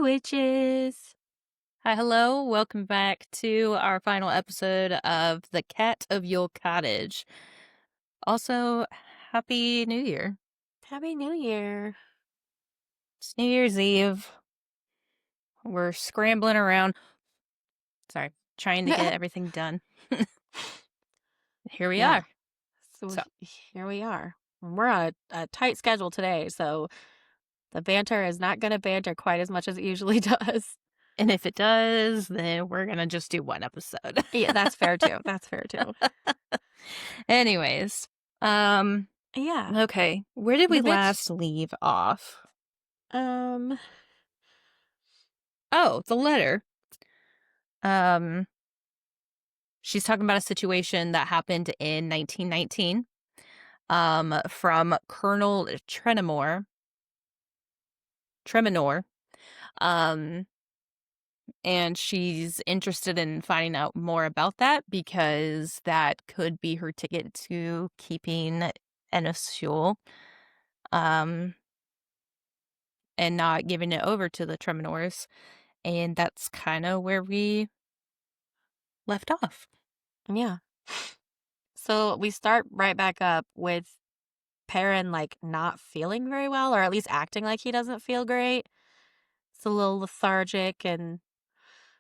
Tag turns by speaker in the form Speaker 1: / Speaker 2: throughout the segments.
Speaker 1: witches.
Speaker 2: Hi, hello. Welcome back to our final episode of the Cat of Yule Cottage. Also, Happy New Year.
Speaker 1: Happy New Year.
Speaker 2: It's New Year's Eve. We're scrambling around. Sorry, trying to get everything done. Here we
Speaker 1: Yeah.
Speaker 2: are.
Speaker 1: So
Speaker 2: So,
Speaker 1: here we are. We're on a tight schedule today, so the banter is not going to banter quite as much as it usually does.
Speaker 2: and if it does, then we're going to just do one episode.
Speaker 1: Yeah, that's fair too. That's fair too.
Speaker 2: Anyways, um,
Speaker 1: Yeah.
Speaker 2: okay. Where did we
Speaker 1: The bitch.
Speaker 2: last leave off?
Speaker 1: Um.
Speaker 2: Oh, the letter. Um, She's talking about a situation that happened in 1919 from Colonel Treminor. Um, and she's interested in finding out more about that because that could be her ticket to keeping Enysyule, um, and not giving it over to the Treminors. And that's kind of where we left off.
Speaker 1: Yeah. So we start right back up with Perrin not feeling very well, or at least acting like he doesn't feel great. It's a little lethargic and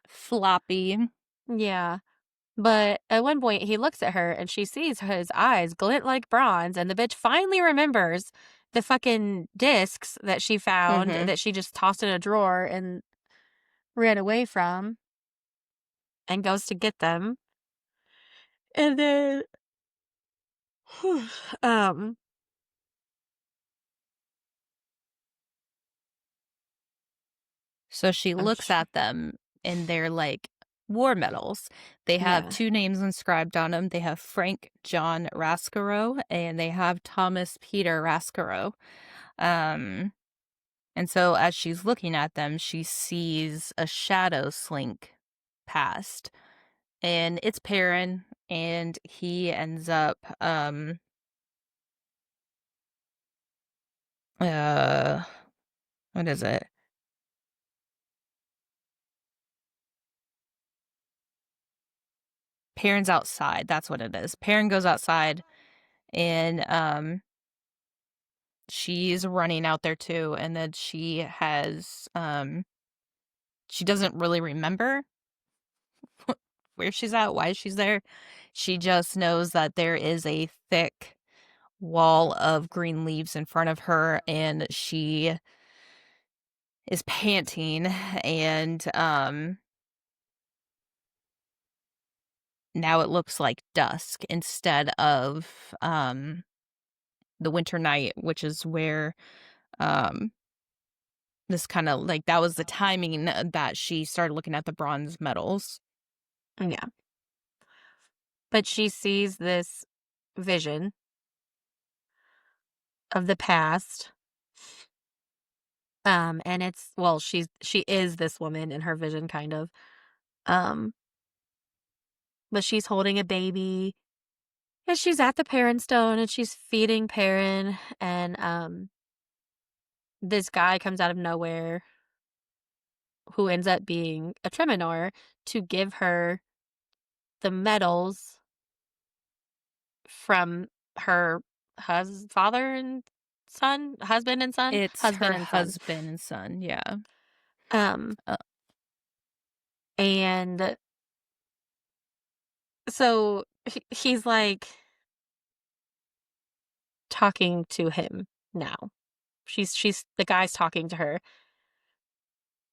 Speaker 2: Floppy.
Speaker 1: yeah. But at one point, he looks at her and she sees his eyes glint like bronze, and the bitch finally remembers the fucking discs that she found
Speaker 2: Mm-hmm.
Speaker 1: that she just tossed in a drawer and ran away from and goes to get them. And then, um,
Speaker 2: So she
Speaker 1: I'm
Speaker 2: looks
Speaker 1: sure,
Speaker 2: at them and they're like war medals. They have
Speaker 1: yeah,
Speaker 2: two names inscribed on them. They have Frank John Rascaro and they have Thomas Peter Rascaro. Um, and so as she's looking at them, she sees a shadow slink past. And it's Perrin, and he ends up uh what is it? Perrin's outside. That's what it is. Perrin goes outside and she's running out there too, and then she doesn't really remember where she's at, why she's there. She just knows that there is a thick wall of green leaves in front of her and she is panting and now it looks like dusk instead of the winter night, which is where um this kind of like that was the timing that she started looking at the bronze medals.
Speaker 1: yeah. But she sees this vision of the past. And she is this woman in her vision, kind of. Um, but she's holding a baby. And she's at the Perrin Stone and she's feeding Perrin, and this guy comes out of nowhere who ends up being a Treminor to give her the medals from her father and son, husband and son,
Speaker 2: It's
Speaker 1: husband
Speaker 2: her
Speaker 1: and son.
Speaker 2: husband and son, yeah.
Speaker 1: Um,
Speaker 2: Uh,
Speaker 1: and so he's like talking to him now. She's the guy's talking to her,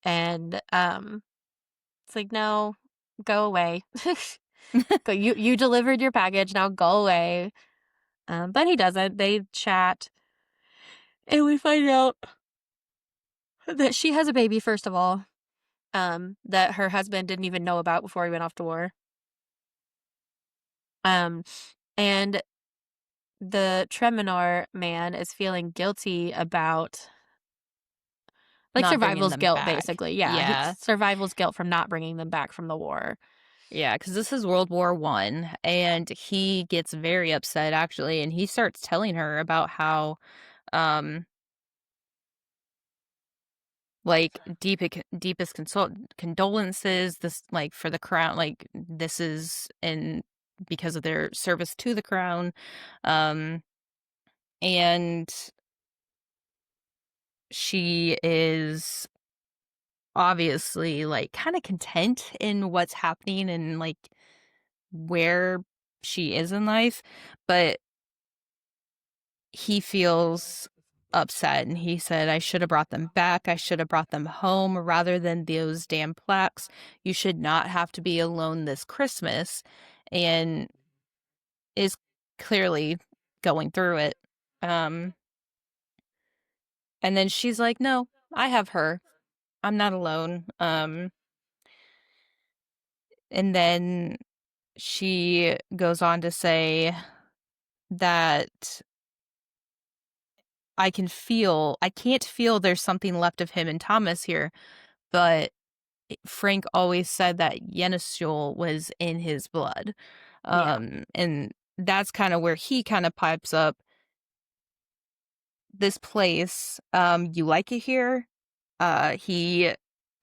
Speaker 1: and it's like, no, go away. Go, you delivered your package, now go away. But he doesn't. They chat, and we find out that she has a baby, first of all, that her husband didn't even know about before he went off to war. Um, and the Treminor man is feeling guilty about
Speaker 2: Not bringing
Speaker 1: survival's
Speaker 2: them
Speaker 1: guilt,
Speaker 2: back.
Speaker 1: basically. Yeah,
Speaker 2: Yeah.
Speaker 1: survival's guilt from not bringing them back from the war.
Speaker 2: Yeah, because this is World War One, and he gets very upset actually, and he starts telling her about how um like deepest condolences. This like for the crown, like this is in because of their service to the crown, um, and she is obviously like kind of content in what's happening and like where she is in life, but he feels upset and he said, I should have brought them back. I should have brought them home rather than those damn plaques. You should not have to be alone this Christmas. And is clearly going through it. Um, and then she's like, no, I have her. I'm not alone. And then she goes on to say that I can't feel there's something left of him and Thomas here, but Frank always said that Enysyule was in his blood.
Speaker 1: Yeah.
Speaker 2: And that's kind of where he kind of pipes up this place. You like it here? He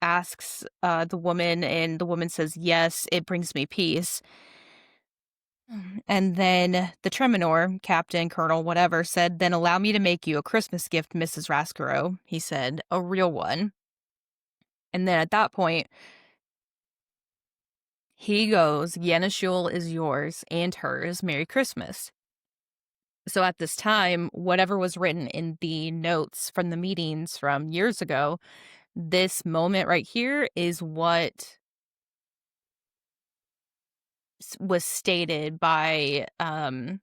Speaker 2: asks the woman, and the woman says, yes, it brings me peace. And then the Treminor, captain, colonel, whatever, said, then allow me to make you a Christmas gift, Mrs. Rascaro. He said, a real one. And then at that point, he goes, Yenishul is yours and hers. Merry Christmas. So at this time, whatever was written in the notes from the meetings from years ago, this moment right here is what was stated by the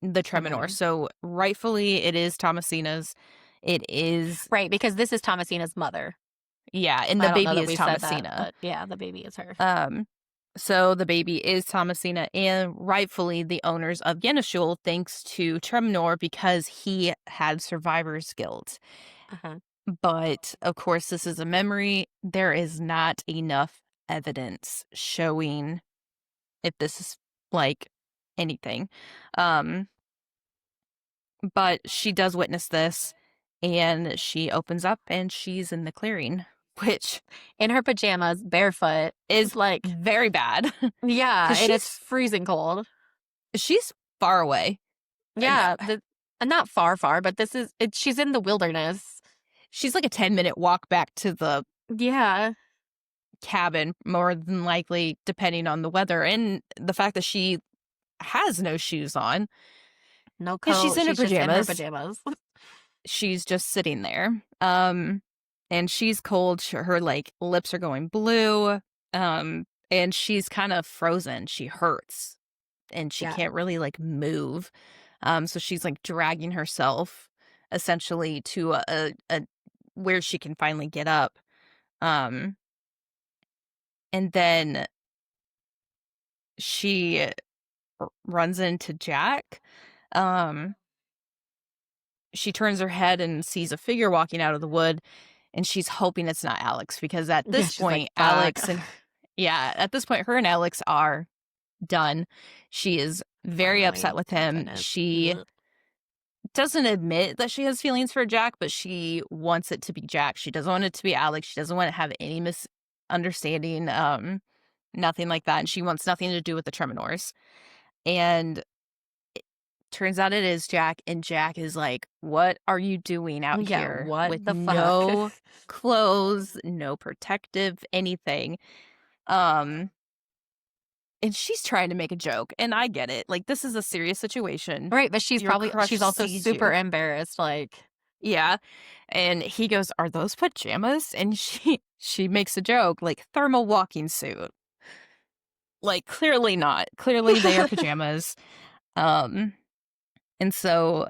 Speaker 1: The
Speaker 2: Treminor.
Speaker 1: woman.
Speaker 2: So rightfully, it is Thomasina's. It is,
Speaker 1: Right, because this is Thomasina's mother.
Speaker 2: yeah, and the
Speaker 1: I don't know
Speaker 2: baby
Speaker 1: that
Speaker 2: is
Speaker 1: we said that,
Speaker 2: Thomasina.
Speaker 1: but yeah, the baby is her.
Speaker 2: Um, so the baby is Thomasina and rightfully the owners of Yenishul, thanks to Tremnor because he had survivor's guilt.
Speaker 1: Uh-huh.
Speaker 2: But of course, this is a memory. There is not enough evidence showing if this is like anything. Um, but she does witness this and she opens up and she's in the clearing, which
Speaker 1: In her pajamas, barefoot.
Speaker 2: is
Speaker 1: It's like,
Speaker 2: very bad
Speaker 1: yeah,
Speaker 2: because
Speaker 1: and it's freezing cold.
Speaker 2: she's far away. And
Speaker 1: Yeah, not far, far, but she's in the wilderness.
Speaker 2: she's like a 10-minute walk back to the
Speaker 1: Yeah,
Speaker 2: cabin, more than likely, depending on the weather and the fact that she has no shoes on
Speaker 1: no
Speaker 2: and she's
Speaker 1: coat.
Speaker 2: in her
Speaker 1: She's just in her
Speaker 2: pajamas.
Speaker 1: pajamas.
Speaker 2: She's just sitting there. And she's cold. Her like lips are going blue. And she's kind of frozen. She hurts and she
Speaker 1: Yeah,
Speaker 2: can't really like move. So she's like dragging herself essentially to a where she can finally get up. Um, and then she runs into Jack. Um, she turns her head and sees a figure walking out of the wood, and she's hoping it's not Alex because at
Speaker 1: yeah.
Speaker 2: this
Speaker 1: She's like,
Speaker 2: point,
Speaker 1: fuck.
Speaker 2: At this point, her and Alex are done. She is very upset
Speaker 1: Finally,
Speaker 2: with him.
Speaker 1: finished.
Speaker 2: She
Speaker 1: Ugh.
Speaker 2: doesn't admit that she has feelings for Jack, but she wants it to be Jack. She doesn't want it to be Alex. She doesn't want to have any misunderstanding, nothing like that. And she wants nothing to do with the Treminors. And turns out it is Jack, and Jack is like, "What are you doing out
Speaker 1: Yeah,
Speaker 2: here
Speaker 1: what
Speaker 2: with
Speaker 1: the fuck?
Speaker 2: no clothes, no protective anything?" Um, and she's trying to make a joke, and I get it. Like, this is a serious situation.
Speaker 1: Right, but
Speaker 2: Your
Speaker 1: she's
Speaker 2: crush
Speaker 1: also
Speaker 2: sees
Speaker 1: super
Speaker 2: you.
Speaker 1: embarrassed. Like,
Speaker 2: Yeah. And he goes, "Are those pajamas?" And she makes a joke, like, "Thermal walking suit." Like, clearly not. Clearly they are pajamas. Um, and so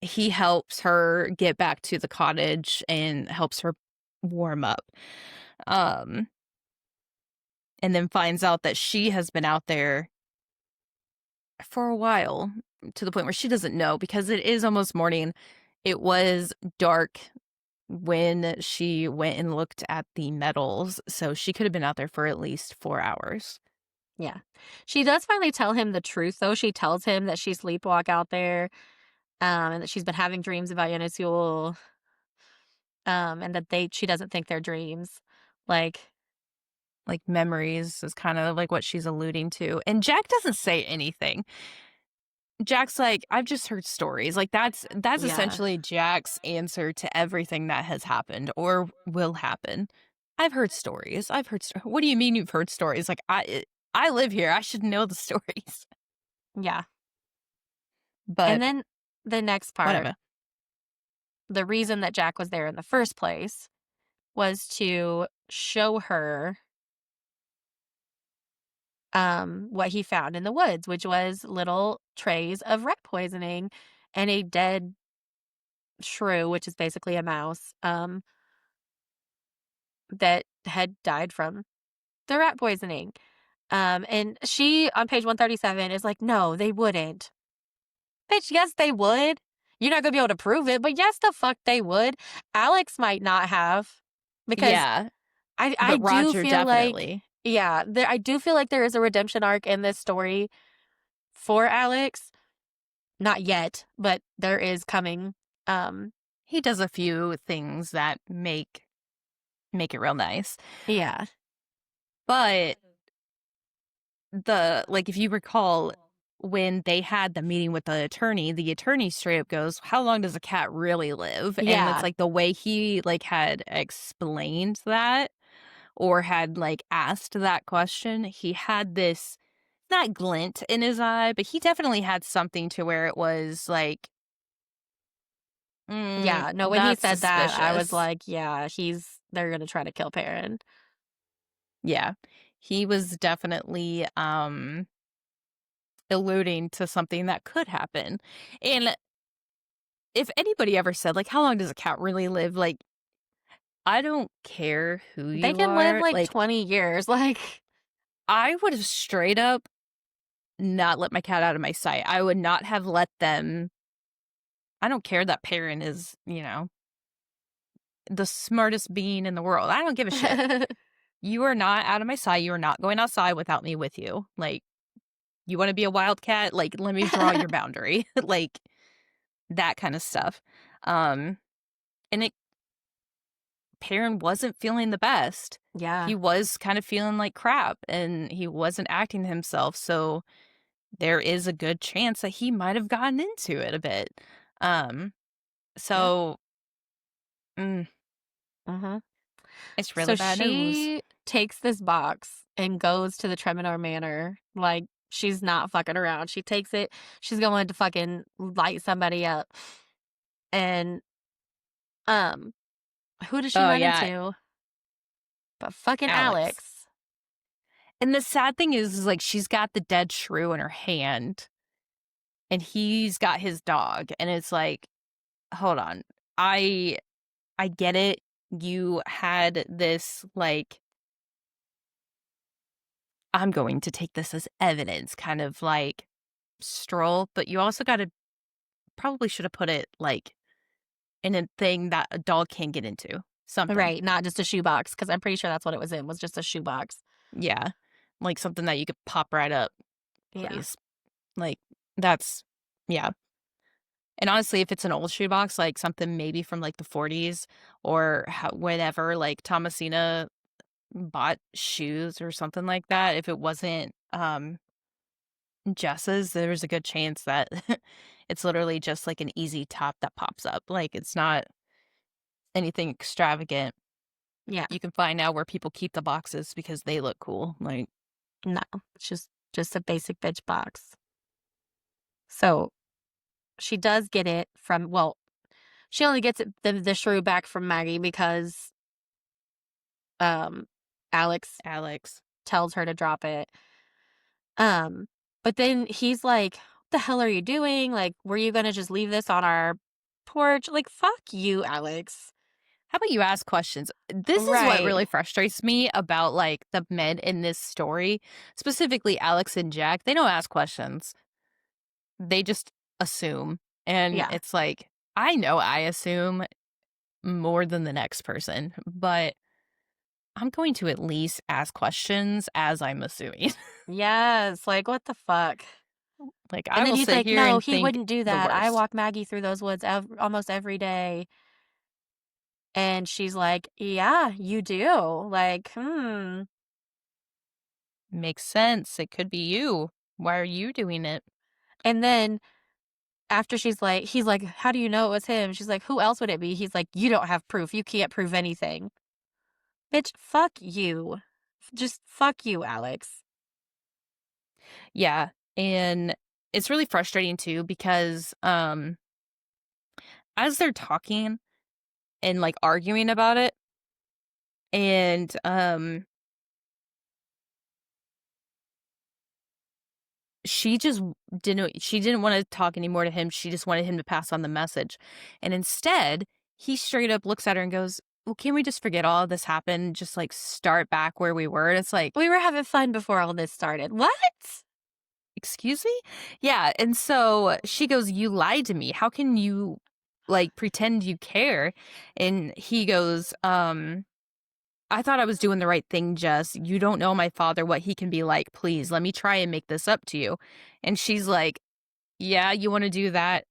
Speaker 2: he helps her get back to the cottage and helps her warm up. Um, and then finds out that she has been out there for a while to the point where she doesn't know because it is almost morning. It was dark when she went and looked at the medals, so she could have been out there for at least 4 hours.
Speaker 1: yeah. She does finally tell him the truth, though. She tells him that she sleepwalked out there, and that she's been having dreams about Enysyule. and that she doesn't think they're dreams. Like,
Speaker 2: Like, memories is kinda, like, what she's alluding to, and Jack doesn't say anything. Jack's like, "I've just heard stories." Like, that's
Speaker 1: yeah,
Speaker 2: essentially Jack's answer to everything that has happened or will happen. "I've heard stories. I've heard "What do you mean you've heard stories? Like, I live here. I should know the stories."
Speaker 1: yeah. And
Speaker 2: But
Speaker 1: then the next part,
Speaker 2: whatever.
Speaker 1: the reason that Jack was there in the first place was to show her what he found in the woods, which was little trays of rat poisoning and a dead shrew, which is basically a mouse, that had died from the rat poisoning. And she on page 137 is like, no, they wouldn't. Bitch, yes, they would. You're not gonna be able to prove it, but yes, the fuck they would. Alex might not have, because
Speaker 2: Yeah,
Speaker 1: I
Speaker 2: but
Speaker 1: do
Speaker 2: Roger
Speaker 1: feel like,
Speaker 2: definitely.
Speaker 1: yeah, I do feel like there is a redemption arc in this story for Alex. Not yet, but there is coming. Um,
Speaker 2: He does a few things that make it real nice.
Speaker 1: yeah,
Speaker 2: But like, if you recall, when they had the meeting with the attorney straight up goes, "How long does a cat really live?" And it's
Speaker 1: yeah,
Speaker 2: like the way he, like, had explained that or had, like, asked that question, he had this not glint in his eye, but he definitely had something to where it was like,
Speaker 1: yeah. No, when he
Speaker 2: that's
Speaker 1: said that, I was
Speaker 2: suspicious."
Speaker 1: like, yeah, they're gonna try to kill Perrin.
Speaker 2: Yeah. He was definitely, alluding to something that could happen. And if anybody ever said, like, "How long does a cat really live?" Like, I don't care who
Speaker 1: They
Speaker 2: you
Speaker 1: can live
Speaker 2: are,
Speaker 1: like
Speaker 2: like,
Speaker 1: 20 years. Like,
Speaker 2: I would have straight up not let my cat out of my sight. I would not have let them. I don't care that Perrin is, the smartest being in the world. I don't give a shit. You are not out of my sight. You are not going outside without me with you. Like, you wanna be a wildcat? Like, let me draw your boundary. Like, that kinda stuff. Um, and Perrin wasn't feeling the best.
Speaker 1: yeah,
Speaker 2: He was kind of feeling like crap, and he wasn't acting himself, so there is a good chance that he might have gotten into it a bit. Um,
Speaker 1: yeah.
Speaker 2: so, mm,
Speaker 1: Hmm.
Speaker 2: it's really
Speaker 1: So
Speaker 2: bad news.
Speaker 1: she takes this box and goes to the Treminor Manor. Like, she's not fucking around. She takes it. She's going to fucking light somebody up. And um, who does she
Speaker 2: Oh,
Speaker 1: run
Speaker 2: yeah,
Speaker 1: into? But fucking
Speaker 2: Alex.
Speaker 1: Alex.
Speaker 2: And the sad thing is, like, she's got the dead shrew in her hand, and he's got his dog, and it's like, "Hold on. I I get it. You had this, like, I'm going to take this as evidence kind of, like, stroll, but you also gotta probably should have put it, like, in a thing that a dog can't get into. Something.
Speaker 1: Right, not just a shoebox, because I'm pretty sure that's what it was in, was just a shoebox.
Speaker 2: Yeah. Like, something that you could pop right up,
Speaker 1: Yeah.
Speaker 2: please. Like, that's yeah. And honestly, if it's an old shoebox, like, something maybe from, like, the '40s or ho whenever, like, Thomasina bought shoes or something like that, if it wasn't, Jess's, there's a good chance that it's literally just, like, an easy top that pops up. Like, it's not anything extravagant.
Speaker 1: Yeah.
Speaker 2: You can find out where people keep the boxes because they look cool, like,
Speaker 1: No, it's just a basic bitch box. So, she does get it from, well, she only gets the shrew back from Maggie because, um, Alex
Speaker 2: Alex.
Speaker 1: tells her to drop it. Um, but then he's like, "What the hell are you doing? Like, were you gonna just leave this on our porch?" Like, "Fuck you, Alex."
Speaker 2: How about you ask questions? This is what
Speaker 1: Right.
Speaker 2: really frustrates me about, like, the men in this story, specifically Alex and Jack. They don't ask questions. They just assume, and
Speaker 1: Yeah.
Speaker 2: it's like, I know I assume more than the next person, but I'm going to at least ask questions as I'm assuming.
Speaker 1: Yes, like, what the fuck?
Speaker 2: Like,
Speaker 1: And
Speaker 2: I
Speaker 1: then
Speaker 2: will
Speaker 1: he's
Speaker 2: sit
Speaker 1: like,
Speaker 2: here
Speaker 1: "No,
Speaker 2: and
Speaker 1: he
Speaker 2: think
Speaker 1: wouldn't do
Speaker 2: the
Speaker 1: that. I
Speaker 2: worst.
Speaker 1: walk Maggie through those woods almost every day." And she's like, "Yeah, you do." Like,
Speaker 2: Makes sense. It could be you. Why are you doing it?
Speaker 1: And then after he's like, "How do you know it was him?" She's like, "Who else would it be?" He's like, "You don't have proof. You can't prove anything." Bitch, fuck you. Just fuck you, Alex.
Speaker 2: Yeah. And it's really frustrating too because as they're talking and like arguing about it and she didn't want to talk anymore to him. She just wanted him to pass on the message. And instead, he straight up looks at her and goes, "Well, can we just forget all of this happened? Just like start back where we were." And it's like,
Speaker 1: We were having fun before all this started. What?
Speaker 2: "Excuse me?" Yeah. And so she goes, "You lied to me. How can you like pretend you care?" And he goes, "I thought I was doing the right thing, Jess. You don't know my father, what he can be like. Please let me try and make this up to you." And she's like, "Yeah, you want to do that?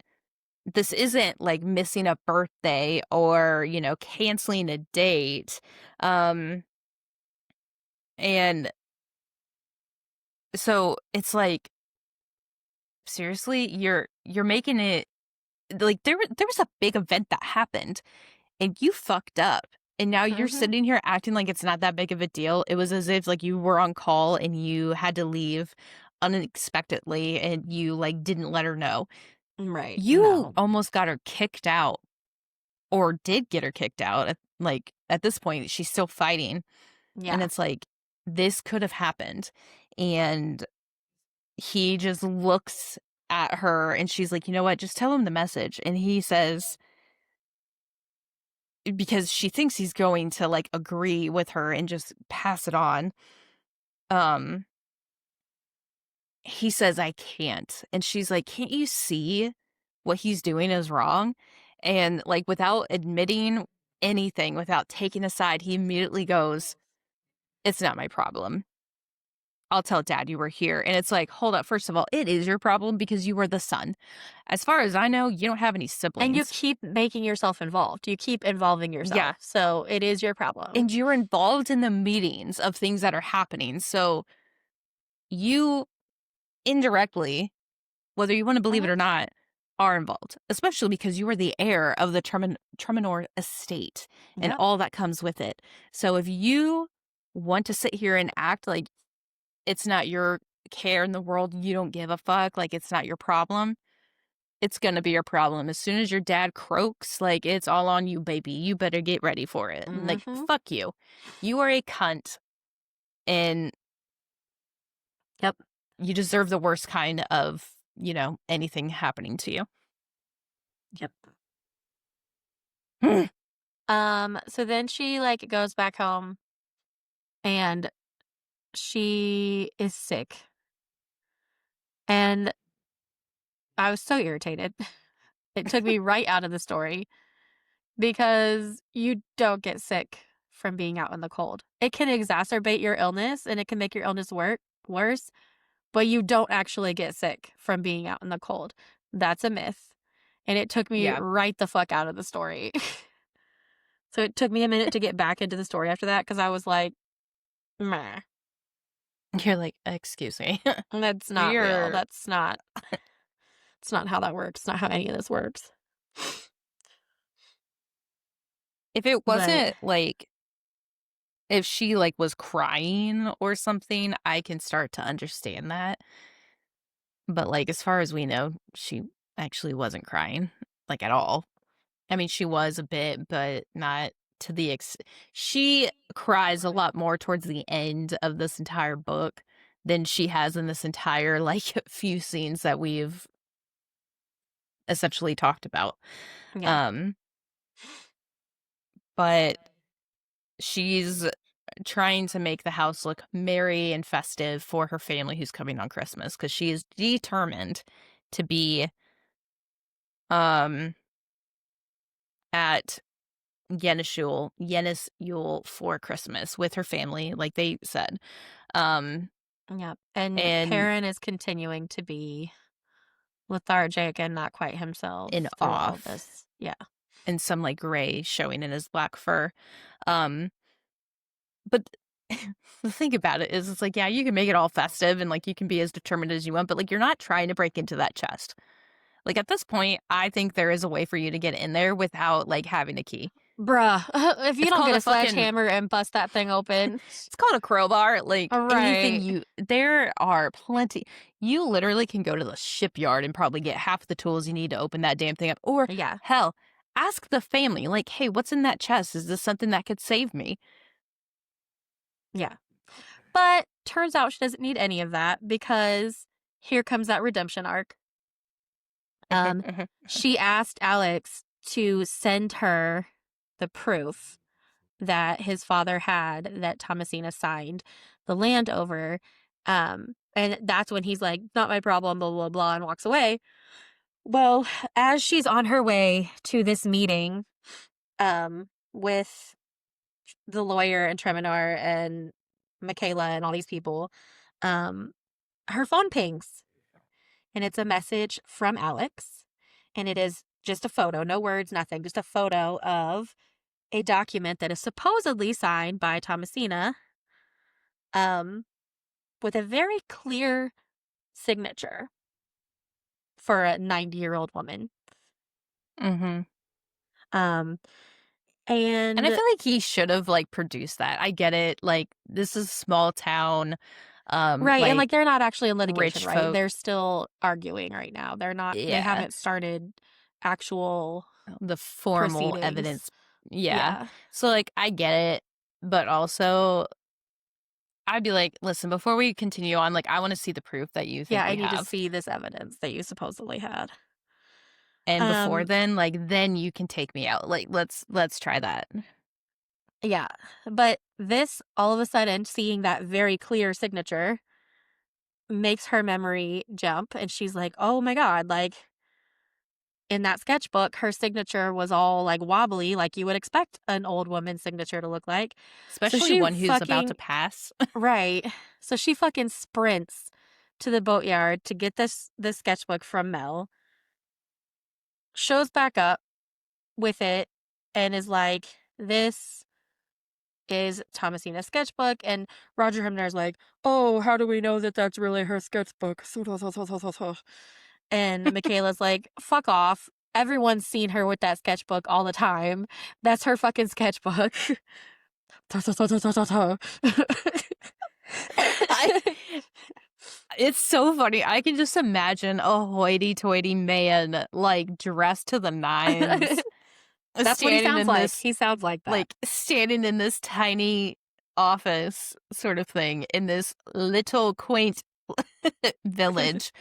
Speaker 2: This isn't like missing a birthday or, canceling a date." Um, and so it's like, seriously, you're making it like there was a big event that happened and you fucked up. And now you're
Speaker 1: Mhm.
Speaker 2: sitting here acting like it's not that big of a deal. It was as if like you were on call and you had to leave unexpectedly and you like didn't let her know.
Speaker 1: Right.
Speaker 2: You
Speaker 1: No.
Speaker 2: almost got her kicked out or did get her kicked out. At this point, she's still fighting. And
Speaker 1: Yeah.
Speaker 2: it's like, this could have happened. And he just looks at her and she's like, "You know what? Just tell him the message." And he says, because she thinks he's going to like agree with her and just pass it on. Um, he says, "I can't." And she's like, "Can't you see what he's doing is wrong?" And like without admitting anything, without taking a side, he immediately goes, "It's not my problem. I'll tell dad you were here." And it's like, hold up. First of all, it is your problem because you were the son. As far as I know, you don't have any
Speaker 1: And you
Speaker 2: siblings.
Speaker 1: keep making yourself involved. You keep involving
Speaker 2: Yeah.
Speaker 1: yourself. So it is your problem.
Speaker 2: And you're involved in the meetings of things that are happening. So you indirectly, whether you want to believe
Speaker 1: Mhm.
Speaker 2: it or not, are involved, especially because you are the heir of the Treminor estate and
Speaker 1: Yep.
Speaker 2: all that comes with it. So if you want to sit here and act like it's not your care in the world, you don't give a fuck, like it's not your problem, it's gonna be your problem. As soon as your dad croaks, like it's all on you, baby. You better get ready for it. And, like,
Speaker 1: Mhm.
Speaker 2: fuck you. You are a cunt and
Speaker 1: Yep.
Speaker 2: you deserve the worst kind of, anything happening to you.
Speaker 1: Yep. So then she like goes back home and she is sick. And I was so irritated. It took me right out of the story because you don't get sick from being out in the cold. It can exacerbate your illness and it can make your illness worse, but you don't actually get sick from being out in the cold. That's a myth. And it took me
Speaker 2: Yeah.
Speaker 1: right the fuck out of the story. So it took me a minute to get back into the story after that because I was like, meh,
Speaker 2: You're like, "Excuse me."
Speaker 1: that's not real.
Speaker 2: You're
Speaker 1: It's not how that works. It's not how any of this works.
Speaker 2: if it
Speaker 1: But
Speaker 2: wasn't, like if she, like, was crying or something, I can start to understand that. But, like, as far as we know, she actually wasn't crying, like, at all. I mean, she was a bit, but not to the she cries a lot more towards the end of this entire book than she has in this entire, like, few scenes that we've essentially talked about.
Speaker 1: yeah,
Speaker 2: Um, but she's trying to make the house look merry and festive for her family who's coming on Christmas because she is determined to be, um, at Enysyule for Christmas with her family, like they said. Um,
Speaker 1: yeah. And
Speaker 2: and
Speaker 1: Karen is continuing to be lethargic and not quite
Speaker 2: in
Speaker 1: himself through all
Speaker 2: off.
Speaker 1: this. Yeah.
Speaker 2: and some like gray showing in his black fur. Um, but the thing about it is, it's like, yeah, you can make it all festive and like you can be as determined as you want, but like you're not trying to break into that chest. Like at this point, I think there is a way for you to get in there without like having a key.
Speaker 1: Bruh, if you
Speaker 2: It's
Speaker 1: don't
Speaker 2: called
Speaker 1: get
Speaker 2: a
Speaker 1: a
Speaker 2: fucking
Speaker 1: sledgehammer and bust that thing open.
Speaker 2: It's called a crowbar, like, anything
Speaker 1: Right.
Speaker 2: there are plenty you literally can go to the shipyard and probably get half the tools you need to open that damn thing up, or,
Speaker 1: Yeah.
Speaker 2: hell, ask the family, like, "Hey, what's in that chest? Is this something that could save me?"
Speaker 1: Yeah. But turns out she doesn't need any of that because here comes that redemption arc. Um, she asked Alex to send her the proof that his father had that Thomasina signed the land over. And that's when he's like, not my problem, blah, blah, blah, and walks away. Well, as she's on her way to this meeting, with the lawyer and Treminar and Michaela and all these people, um, her phone pings and it's a message from Alex. And it is just a photo, no words, nothing, just a photo of a document that is supposedly signed by Thomasina, um, with a very clear signature for a 90-year-old woman.
Speaker 2: Mhm.
Speaker 1: Um,
Speaker 2: And I
Speaker 1: and
Speaker 2: feel like he should have, like, produced that. I get it, like, this is small town,
Speaker 1: right, and
Speaker 2: like,
Speaker 1: like they're not actually in litigation,
Speaker 2: rich
Speaker 1: right?
Speaker 2: folk.
Speaker 1: They're still arguing right now. They
Speaker 2: Yeah,
Speaker 1: haven't started actual
Speaker 2: the formal
Speaker 1: proceedings.
Speaker 2: evidence. Yeah.
Speaker 1: Yeah.
Speaker 2: So, like, I get it, but also I'd be like, "Listen, before we continue on, like, I wanna see the proof that you
Speaker 1: Yeah,
Speaker 2: think
Speaker 1: I
Speaker 2: we
Speaker 1: need to
Speaker 2: have."
Speaker 1: see this evidence that you supposedly had.
Speaker 2: And before
Speaker 1: Um,
Speaker 2: then, like, then you can take me out. Like, let's try that.
Speaker 1: yeah. But this all of a sudden seeing that very clear signature makes her memory jump and she's like, "Oh my god, like in that sketchbook, her signature was all like wobbly, like you would expect an old woman's signature to look like." So
Speaker 2: Especially
Speaker 1: she
Speaker 2: one who's about to
Speaker 1: fucking
Speaker 2: pass.
Speaker 1: right. So she fucking sprints to the boatyard to get this sketchbook from Mel, shows back up with it, and is like, "This is Thomasina's sketchbook." And Roger Hamner's like, "Oh, how do we know that that's really her sketchbook?" And Michaela's like, "Fuck off. Everyone's seen her with that sketchbook all the time. That's her fucking sketchbook."
Speaker 2: I It's so funny. I can just imagine a hoity-toity man, like, dressed to the nines,
Speaker 1: That's what he
Speaker 2: standing
Speaker 1: sounds
Speaker 2: in
Speaker 1: like.
Speaker 2: this
Speaker 1: He sounds like that.
Speaker 2: standing in this tiny office sort of thing in this little quaint village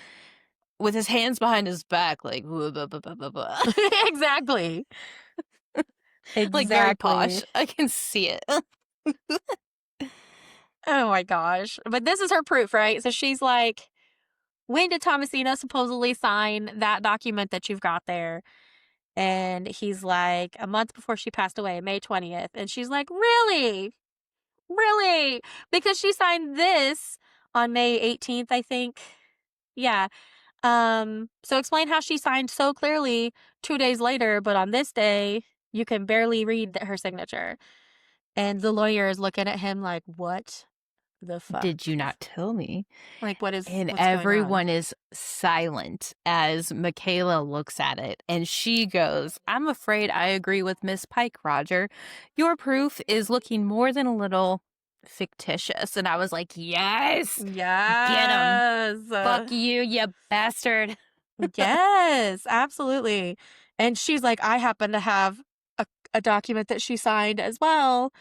Speaker 2: with his hands behind his back, like, "Blah, blah, blah, blah, blah, blah."
Speaker 1: Exactly.
Speaker 2: Like, very
Speaker 1: Exactly.
Speaker 2: posh. I can see it.
Speaker 1: Oh my gosh. But this is her proof, right? So she's like, "When did Thomasina supposedly sign that document that you've got there?" And he's like, "A month before she passed away, May 20th." And she's like, "Really? Really?" Because she signed this on May 18th, I think. Yeah. So explain how she signed so clearly 2 days later, but on this day, you can barely read her signature. And the lawyer is looking at him like, "What the fuck?
Speaker 2: "Did you not tell me?"
Speaker 1: Like,
Speaker 2: And
Speaker 1: what's going on?"
Speaker 2: everyone is silent as Michaela looks at it, and she goes, "I'm afraid I agree with Miss Pike, Roger. Your proof is looking more than a little fictitious." And I was like, "Yes! Get him!
Speaker 1: Yes.
Speaker 2: Fuck you, you bastard!"
Speaker 1: Yes, absolutely. And she's like, "I happen to have a document that she signed as well."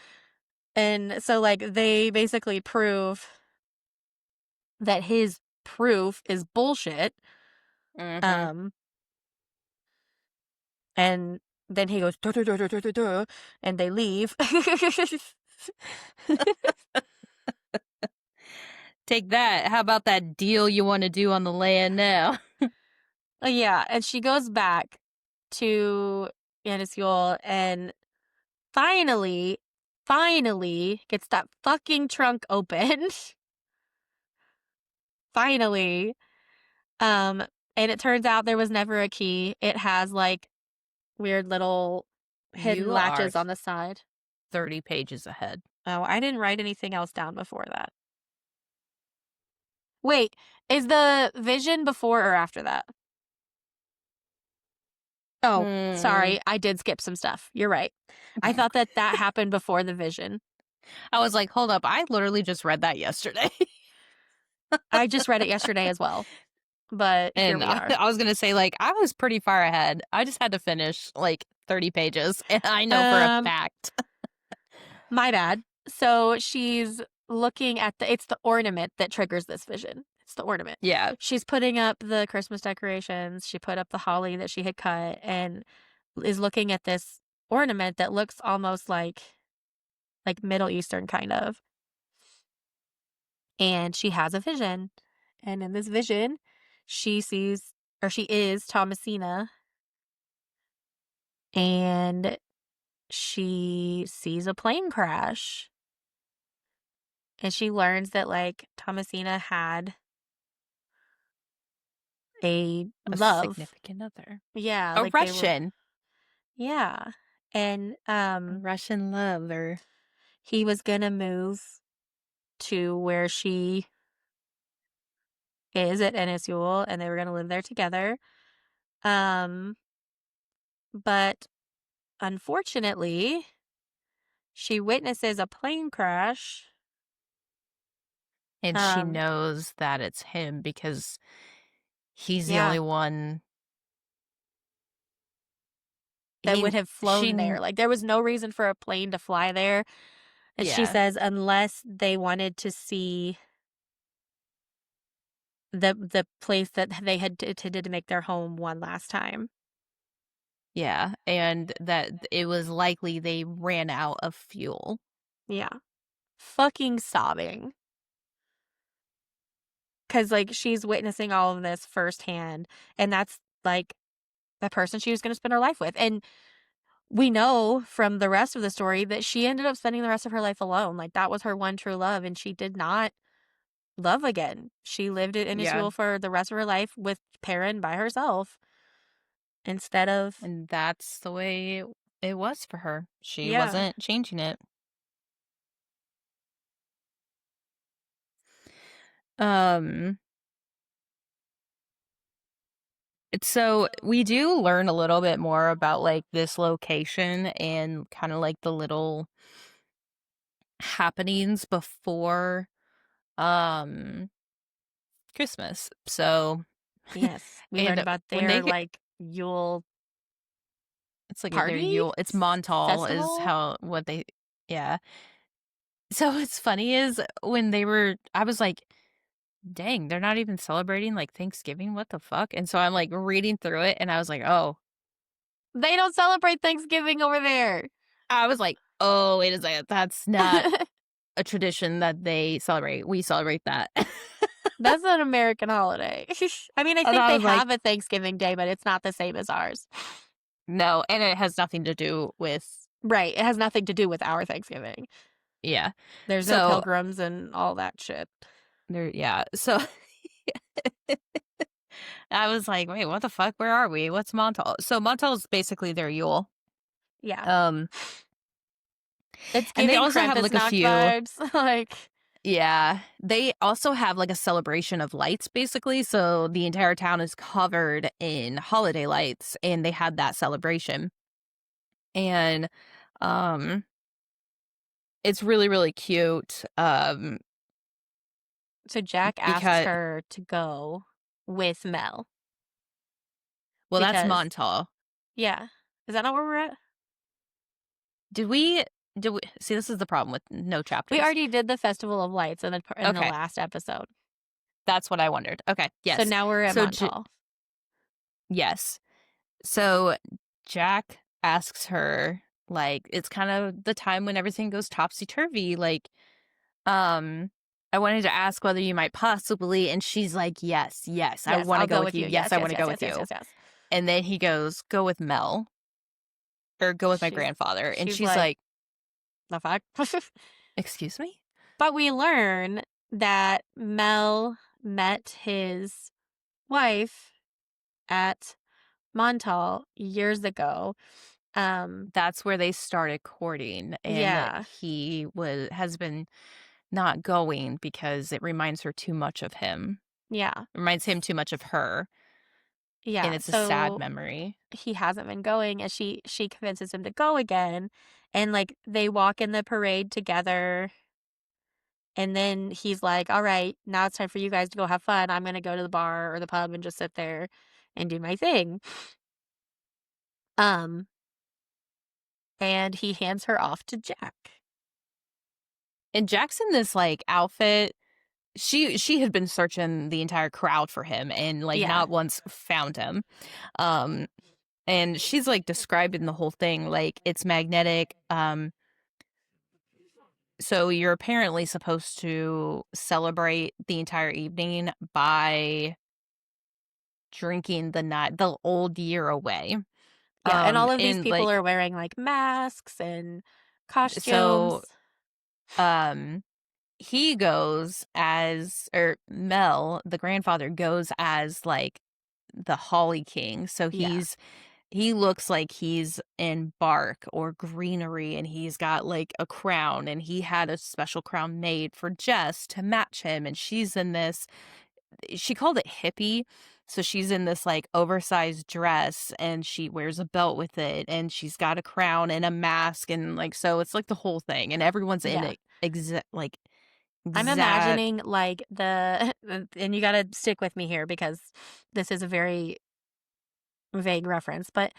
Speaker 1: And so, like, they basically prove that his proof is bullshit.
Speaker 2: Mhm.
Speaker 1: Um, and then he goes, "Duh, duh, duh, duh, duh, duh, duh," and they leave.
Speaker 2: Take that. How about that deal you wanna do on the land now?
Speaker 1: Yeah, and she goes back to Enysyule and finally, finally gets that fucking trunk opened. Finally. Um, and it turns out there was never a key. It has like weird little hidden
Speaker 2: You are
Speaker 1: latches on the side.
Speaker 2: 30 pages ahead.
Speaker 1: Oh, I didn't write anything else down before that. Wait, is the vision before or after that? Oh,
Speaker 2: Hmm.
Speaker 1: sorry, I did skip some stuff. You're right. I thought that that happened before the vision.
Speaker 2: I was like, hold up. I literally just read that yesterday.
Speaker 1: I just read it yesterday as well, but here
Speaker 2: And
Speaker 1: we are.
Speaker 2: I was going to say, like, I was pretty far ahead. I just had to finish like 30 pages. And I know for a
Speaker 1: Um,
Speaker 2: fact.
Speaker 1: my bad. So she's looking at it's the ornament that triggers this vision. It's the ornament.
Speaker 2: Yeah.
Speaker 1: She's putting up the Christmas decorations. She put up the holly that she had cut and is looking at this ornament that looks almost like Middle Eastern kind of. And she has a vision. And in this vision, she sees or she is Thomasina and she sees a plane crash. And she learns that like Thomasina had a
Speaker 2: A
Speaker 1: love.
Speaker 2: significant other.
Speaker 1: Yeah,
Speaker 2: A
Speaker 1: like they were
Speaker 2: Russian.
Speaker 1: yeah. And
Speaker 2: A Russian lover.
Speaker 1: he was gonna move to where she is at Enysyule and they were gonna live there together. Um but unfortunately, she witnesses a plane crash.
Speaker 2: And she
Speaker 1: Um
Speaker 2: knows that it's him because he's the
Speaker 1: yeah,
Speaker 2: only one.
Speaker 1: that
Speaker 2: He,
Speaker 1: would have
Speaker 2: she,
Speaker 1: flown there. Like there was no reason for a plane to fly there. And she
Speaker 2: yeah.
Speaker 1: says unless they wanted to see the place that they had intended to make their home one last time.
Speaker 2: Yeah. And that it was likely they ran out of fuel.
Speaker 1: Yeah. Fucking sobbing. Cause like she's witnessing all of this firsthand. And that's like the person she was gonna spend her life with. And we know from the rest of the story that she ended up spending the rest of her life alone. Like that was her one true love, and she did not love again. She lived in
Speaker 2: Yeah.
Speaker 1: Israel for the rest of her life with Perrin by herself instead of
Speaker 2: And that's the way it was for her. She
Speaker 1: yeah.
Speaker 2: wasn't changing it. Um, so we do learn a little bit more about like this location and kind of like the little happenings before um Christmas. So
Speaker 1: Yes. We learn
Speaker 2: and
Speaker 1: about
Speaker 2: when
Speaker 1: their
Speaker 2: they get
Speaker 1: like Yule
Speaker 2: it's like their
Speaker 1: party
Speaker 2: Yule, it's Montal is
Speaker 1: festival.
Speaker 2: how what they yeah. So what's funny is when they were I was like, dang, they're not even celebrating like Thanksgiving. What the fuck? And so I'm like reading through it and I was like, oh,
Speaker 1: They don't celebrate Thanksgiving over there.
Speaker 2: wait a second. That's not a tradition that they celebrate. We celebrate that.
Speaker 1: That's an American holiday. I mean, I
Speaker 2: And
Speaker 1: think
Speaker 2: I
Speaker 1: they
Speaker 2: was like,
Speaker 1: have a Thanksgiving Day, but it's not the same as ours.
Speaker 2: no. And it has nothing to do with,
Speaker 1: Right. It has nothing to do with our Thanksgiving.
Speaker 2: yeah.
Speaker 1: There's no
Speaker 2: So
Speaker 1: pilgrims and all that shit.
Speaker 2: there, yeah. So I was like, wait, what the fuck? Where are we? What's Montal? So Montal is basically their Yule.
Speaker 1: Yeah.
Speaker 2: Um,
Speaker 1: It's
Speaker 2: and they
Speaker 1: giving
Speaker 2: also have like a
Speaker 1: Krampusnacht
Speaker 2: few.
Speaker 1: vibes. Like,
Speaker 2: Yeah, they also have like a celebration of lights basically. So the entire town is covered in holiday lights and they had that celebration. And um it's really really cute
Speaker 1: so Jack asks
Speaker 2: because
Speaker 1: her to go with Mel
Speaker 2: well that's
Speaker 1: because,
Speaker 2: Montal.
Speaker 1: yeah. Is that not where we're at?
Speaker 2: Did we did we see this is the problem with no
Speaker 1: We
Speaker 2: chapters.
Speaker 1: already did the Festival of Lights in the
Speaker 2: Okay,
Speaker 1: last episode.
Speaker 2: that's what I wondered. Okay,
Speaker 1: So
Speaker 2: yes.
Speaker 1: now we're at
Speaker 2: So
Speaker 1: Montal.
Speaker 2: yes. So Jack asks her like it's kind of the time when everything goes topsy turvy like Um, I wanted to ask whether you might possibly, and she's like, yes, yes, I
Speaker 1: Yes,
Speaker 2: want
Speaker 1: I'll
Speaker 2: to go
Speaker 1: go
Speaker 2: with
Speaker 1: with
Speaker 2: you.
Speaker 1: you.
Speaker 2: Yes,
Speaker 1: Yes,
Speaker 2: I
Speaker 1: yes,
Speaker 2: want to
Speaker 1: yes,
Speaker 2: go
Speaker 1: yes,
Speaker 2: with
Speaker 1: yes,
Speaker 2: you.
Speaker 1: yes, yes.
Speaker 2: And then he goes, go with Mel or go with my
Speaker 1: She's
Speaker 2: grandfather. And
Speaker 1: she's
Speaker 2: she's
Speaker 1: like,
Speaker 2: like,
Speaker 1: the fuck?
Speaker 2: excuse me?
Speaker 1: But we learn that Mel met his wife at Montal years ago.
Speaker 2: That's where they started courting, and
Speaker 1: Yeah.
Speaker 2: has been not going because it reminds her too much of him.
Speaker 1: Yeah.
Speaker 2: Reminds him too much of her, and
Speaker 1: Yeah.
Speaker 2: it's a sad
Speaker 1: So
Speaker 2: memory.
Speaker 1: he hasn't been going, and she convinces him to go again, and, like, they walk in the parade together, and then he's like, "Alright, now it's time for you guys to go have fun. I'm gonna go to the bar or the pub and just sit there and do my thing." Um, and he hands her off to Jack.
Speaker 2: And Jack's in this, like, outfit. She had been searching the entire crowd for him and, like,
Speaker 1: Yeah.
Speaker 2: not once found him. Um, and she's, like, described in the whole thing, like, it's magnetic. So you're apparently supposed to celebrate the entire evening by drinking the old year away.
Speaker 1: Yeah, and all of these
Speaker 2: And,
Speaker 1: people
Speaker 2: like,
Speaker 1: are wearing, like, masks and
Speaker 2: so,
Speaker 1: costumes.
Speaker 2: um he goes as or Mel, the grandfather, goes as, like, the Holly King, so
Speaker 1: Yeah.
Speaker 2: he looks like he's in bark or greenery, and he's got, like, a crown, and he had a special crown made for Jess to match him, and she's in this she called it hippie, so she's in this, like, oversized dress, and she wears a belt with it, and she's got a crown and a mask, and, like, so it's, like, the whole thing, and everyone's in
Speaker 1: Yeah.
Speaker 2: it like,
Speaker 1: I'm
Speaker 2: exact.
Speaker 1: imagining, like, the and you gotta stick with me here because this is a very vague reference, but,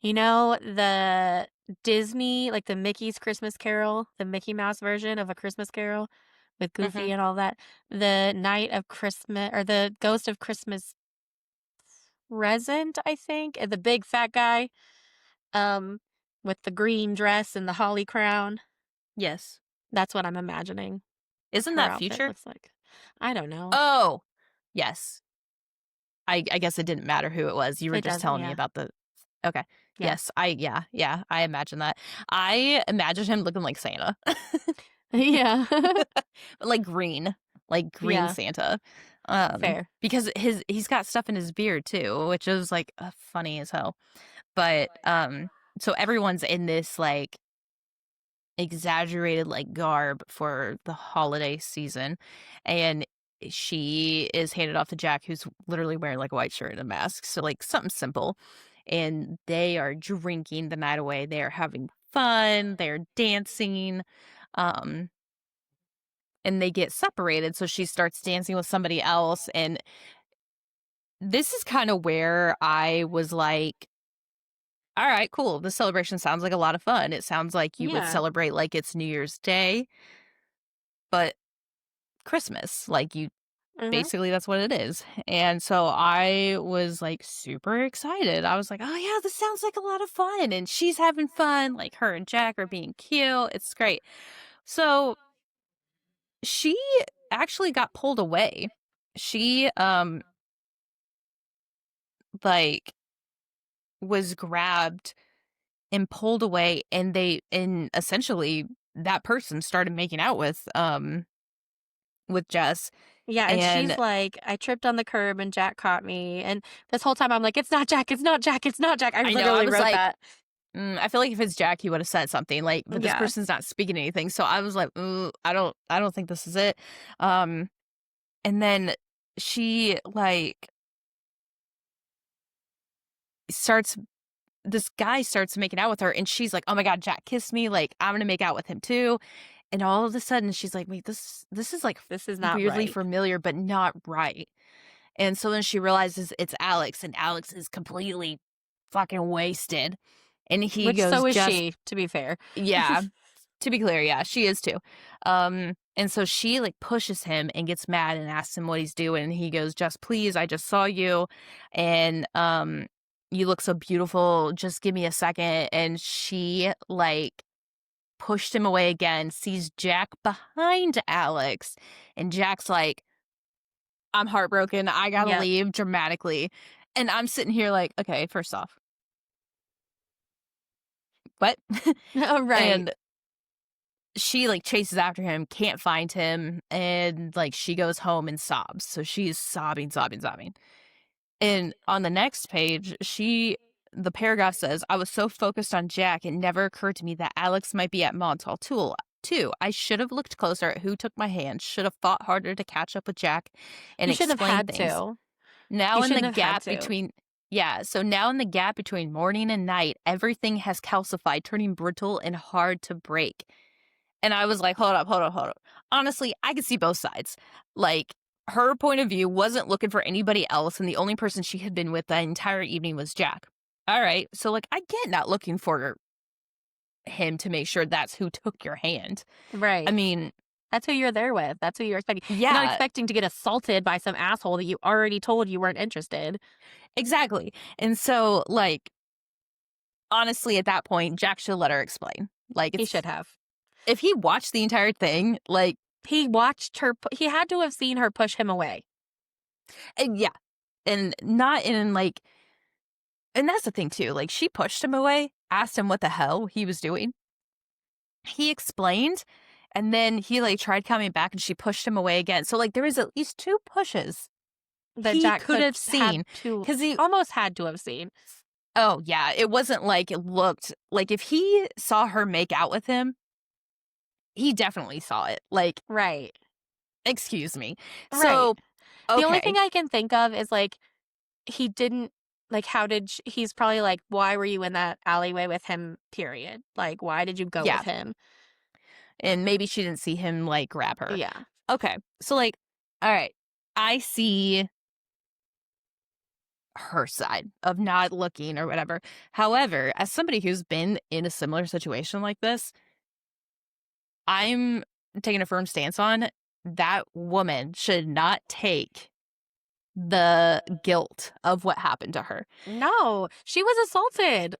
Speaker 1: you know, the Disney like, the Mickey's Christmas Carol, the Mickey Mouse version of A Christmas Carol with
Speaker 2: Mhm.
Speaker 1: Goofy and all that, the Night of Christmas or the Ghost of Christmas Present, I think, the big fat guy, um, with the green dress and the holly crown.
Speaker 2: Yes.
Speaker 1: That's what I'm imagining
Speaker 2: Isn't
Speaker 1: her
Speaker 2: that
Speaker 1: outfit
Speaker 2: Future?
Speaker 1: looks like. I don't know.
Speaker 2: Oh! Yes. I guess it didn't matter who it was, you were
Speaker 1: It
Speaker 2: just
Speaker 1: doesn't,
Speaker 2: telling me
Speaker 1: yeah.
Speaker 2: about the okay.
Speaker 1: Yeah.
Speaker 2: Yes, yeah, I imagine that. I imagine him looking like Santa.
Speaker 1: Yeah.
Speaker 2: But, like green
Speaker 1: Yeah,
Speaker 2: Santa.
Speaker 1: fair.
Speaker 2: Because he's got stuff in his beard too, which is, like, funny as hell. But, so everyone's in this, like, exaggerated, like, garb for the holiday season, and she is handed off to Jack, who's literally wearing, like, a white shirt and a mask, so, like, something simple, and they are drinking the night away, they are having fun, they're dancing, um, and they get separated, so she starts dancing with somebody else, and this is kinda where I was like, "Alright, cool, this celebration sounds like a lot of fun." It sounds like you would
Speaker 1: Yeah.
Speaker 2: celebrate like it's New Year's Day, but Christmas, like, you
Speaker 1: Mhm.
Speaker 2: basically, that's what it is, and so I was, like, super excited. I was like, "Oh, yeah, this sounds like a lot of fun," and she's having fun, like, her and Jack are being cute, it's great. So, she actually got pulled away. She, like, was grabbed and pulled away, and essentially, that person started making out with Jess,
Speaker 1: Yeah, and she's
Speaker 2: and
Speaker 1: like, "I tripped on the curb and Jack caught me," and this whole time I'm like, "It's not Jack, it's not Jack, it's not Jack." I
Speaker 2: I know, I
Speaker 1: literally
Speaker 2: was
Speaker 1: wrote
Speaker 2: like,
Speaker 1: that.
Speaker 2: I feel like if it's Jack, he would have said something, like, but this
Speaker 1: Yeah.
Speaker 2: person's not speaking anything, so I was like, "Ooh, I don't think this is it." Um, and then she, like, starts this guy starts making out with her, and she's like, "Oh my god, Jack kissed me, like, I'm gonna make out with him too." And all of a sudden, she's like, "Wait, this is, like,
Speaker 1: This is not
Speaker 2: weirdly
Speaker 1: right.
Speaker 2: familiar, but not right." And so then she realizes it's Alex, and Alex is completely fucking wasted, and he
Speaker 1: Which
Speaker 2: goes,
Speaker 1: so is
Speaker 2: "Just"
Speaker 1: she, to be fair.
Speaker 2: yeah. To be clear, yeah, she is too. And so she, like, pushes him and gets mad and asks him what he's doing, and he goes, "Just please, I just saw you, and, you look so beautiful, just give me a second." And she, like, pushed him away again, sees Jack behind Alex, and Jack's like, "I'm heartbroken, I gotta
Speaker 1: Yep.
Speaker 2: leave," dramatically, and I'm sitting here like, "Okay, first off, what?"
Speaker 1: Right.
Speaker 2: And she, like, chases after him, can't find him, and, like, she goes home and sobs. So she's sobbing, sobbing, sobbing. And on the next page, she the paragraph says, I was so focused on Jack, it never occurred to me that Alex might be at Montauk too. I should have looked closer at who took my hand, should have fought harder to catch up with Jack and
Speaker 1: You shouldn't have
Speaker 2: explain
Speaker 1: had
Speaker 2: things.
Speaker 1: to.
Speaker 2: Now
Speaker 1: You
Speaker 2: in the
Speaker 1: shouldn't have had
Speaker 2: gap
Speaker 1: to.
Speaker 2: between yeah, so now in the gap between morning and night, everything has calcified, turning brittle and hard to break. And I was like, hold up. Honestly, I could see both sides. Like, her point of view wasn't looking for anybody else, and the only person she had been with the entire evening was Jack. All right, so like, I get not looking for him to make sure that's who took your hand. I
Speaker 1: Right.
Speaker 2: mean,
Speaker 1: That's who you're there with. That's who you're expecting. You're not
Speaker 2: yeah,
Speaker 1: expecting to get assaulted by some asshole that you already told you weren't interested.
Speaker 2: exactly. And so, like, honestly, at that point, Jack should let her explain. Like,
Speaker 1: He
Speaker 2: it's
Speaker 1: should have.
Speaker 2: if he watched the entire thing, like,
Speaker 1: He watched her. He had to have seen her push him away.
Speaker 2: yeah, and not in like, and that's the thing too. Like, she pushed him away, asked him what the hell he was doing. He explained, and then he like tried coming back, and she pushed him away again. So like, there was at least two pushes
Speaker 1: That
Speaker 2: he
Speaker 1: Jack
Speaker 2: could
Speaker 1: could
Speaker 2: have
Speaker 1: had
Speaker 2: seen
Speaker 1: to
Speaker 2: because he.
Speaker 1: almost had to have seen.
Speaker 2: Oh yeah, it wasn't like it looked like if he saw her make out with him, he definitely saw it. Like,
Speaker 1: Right.
Speaker 2: excuse me.
Speaker 1: Right.
Speaker 2: So
Speaker 1: The only thing
Speaker 2: okay,
Speaker 1: I can think of is like he didn't like how did he's probably like why were you in that alleyway with him period, like why did you go with
Speaker 2: yeah,
Speaker 1: him?
Speaker 2: and maybe she didn't see him like grab her.
Speaker 1: Yeah.
Speaker 2: Okay, so like, all right, I see her side of not looking or whatever. However, as somebody who's been in a similar situation like this, I'm taking a firm stance on that woman should not take the guilt of what happened to her.
Speaker 1: No, she was assaulted.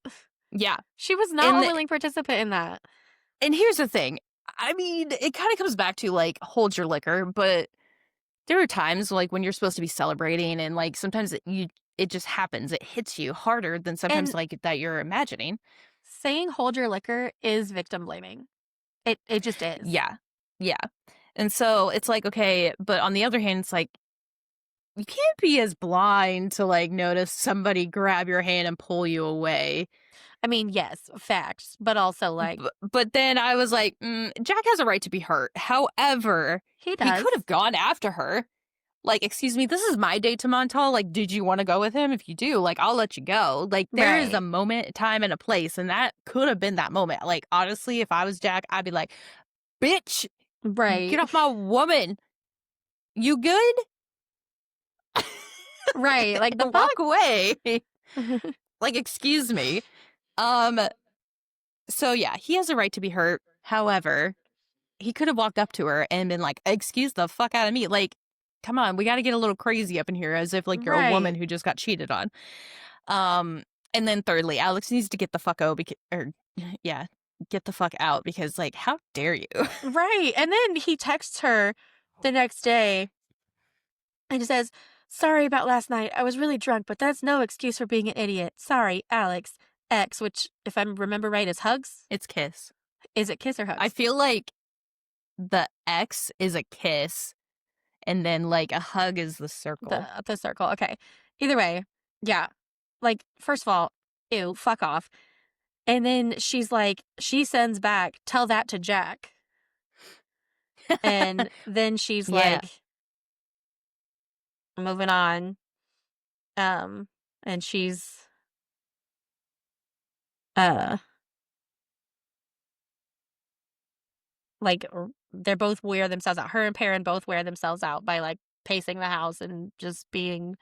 Speaker 2: Yeah.
Speaker 1: She was not a
Speaker 2: And
Speaker 1: willing participant in that.
Speaker 2: and here's the thing. I mean, it kind of comes back to like hold your liquor, but there are times like when you're supposed to be celebrating and like sometimes it just happens. It hits you harder than sometimes
Speaker 1: And
Speaker 2: like that you're imagining.
Speaker 1: saying hold your liquor is victim blaming. It just is.
Speaker 2: Yeah. Yeah. And so it's like, okay, but on the other hand, it's like you can't be as blind to like notice somebody grab your hand and pull you away.
Speaker 1: I mean, yes, facts, but also like
Speaker 2: But then I was like, Jack has a right to be hurt. However,
Speaker 1: he
Speaker 2: he could
Speaker 1: does.
Speaker 2: have gone after her. Like, excuse me, this is my date to Montal. Like, did you want to go with him? If you do, like, I'll let you go. Like, there is a
Speaker 1: Right.
Speaker 2: moment, a time, and a place, and that could have been that moment. Like, honestly, if I was Jack, I'd be like, bitch,
Speaker 1: Right.
Speaker 2: get off my woman. You good?
Speaker 1: Right. Like the
Speaker 2: And walk
Speaker 1: fuck?
Speaker 2: away. Like, excuse me. Um, so yeah, he has a right to be hurt. However, he could have walked up to her and been like, excuse the fuck out of me. Like, come on, we got to get a little crazy up in here as if like you're a woman
Speaker 1: Right.
Speaker 2: who just got cheated on. And then thirdly, Alex needs to get the fuck out because, or yeah, get the fuck out because like, how dare you?
Speaker 1: Right. And then he texts her the next day and says, "Sorry about last night. I was really drunk, but that's no excuse for being an idiot. Sorry, Alex. X," which, if I remember right, is hugs.
Speaker 2: It's kiss.
Speaker 1: Is it kiss or
Speaker 2: I
Speaker 1: hugs?
Speaker 2: feel like the X is a kiss and then like a hug is the circle.
Speaker 1: The circle. Okay. Either way, yeah. Like, first of all, ew, fuck off. And then she's like, she sends back, "Tell that to Jack." And then she's
Speaker 2: Yeah.
Speaker 1: like, moving on. Um, and she's uh like they're both wear themselves out. Her and Perrin both wear themselves out by like pacing the house and just being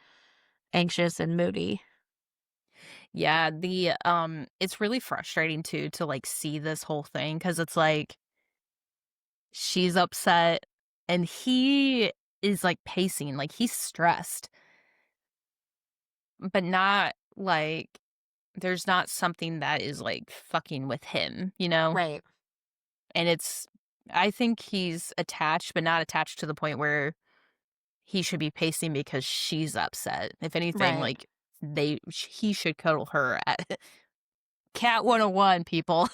Speaker 1: anxious and moody.
Speaker 2: Yeah, the it's really frustrating too to like see this whole thing cuz it's like she's upset and he is like pacing, like he's stressed, but not like there's not something that is like fucking with him, you know?
Speaker 1: Right.
Speaker 2: And it's I think he's attached but not attached to the point where he should be pacing because she's upset. If anything,
Speaker 1: Right.
Speaker 2: like he should cuddle her at Cat 101 people.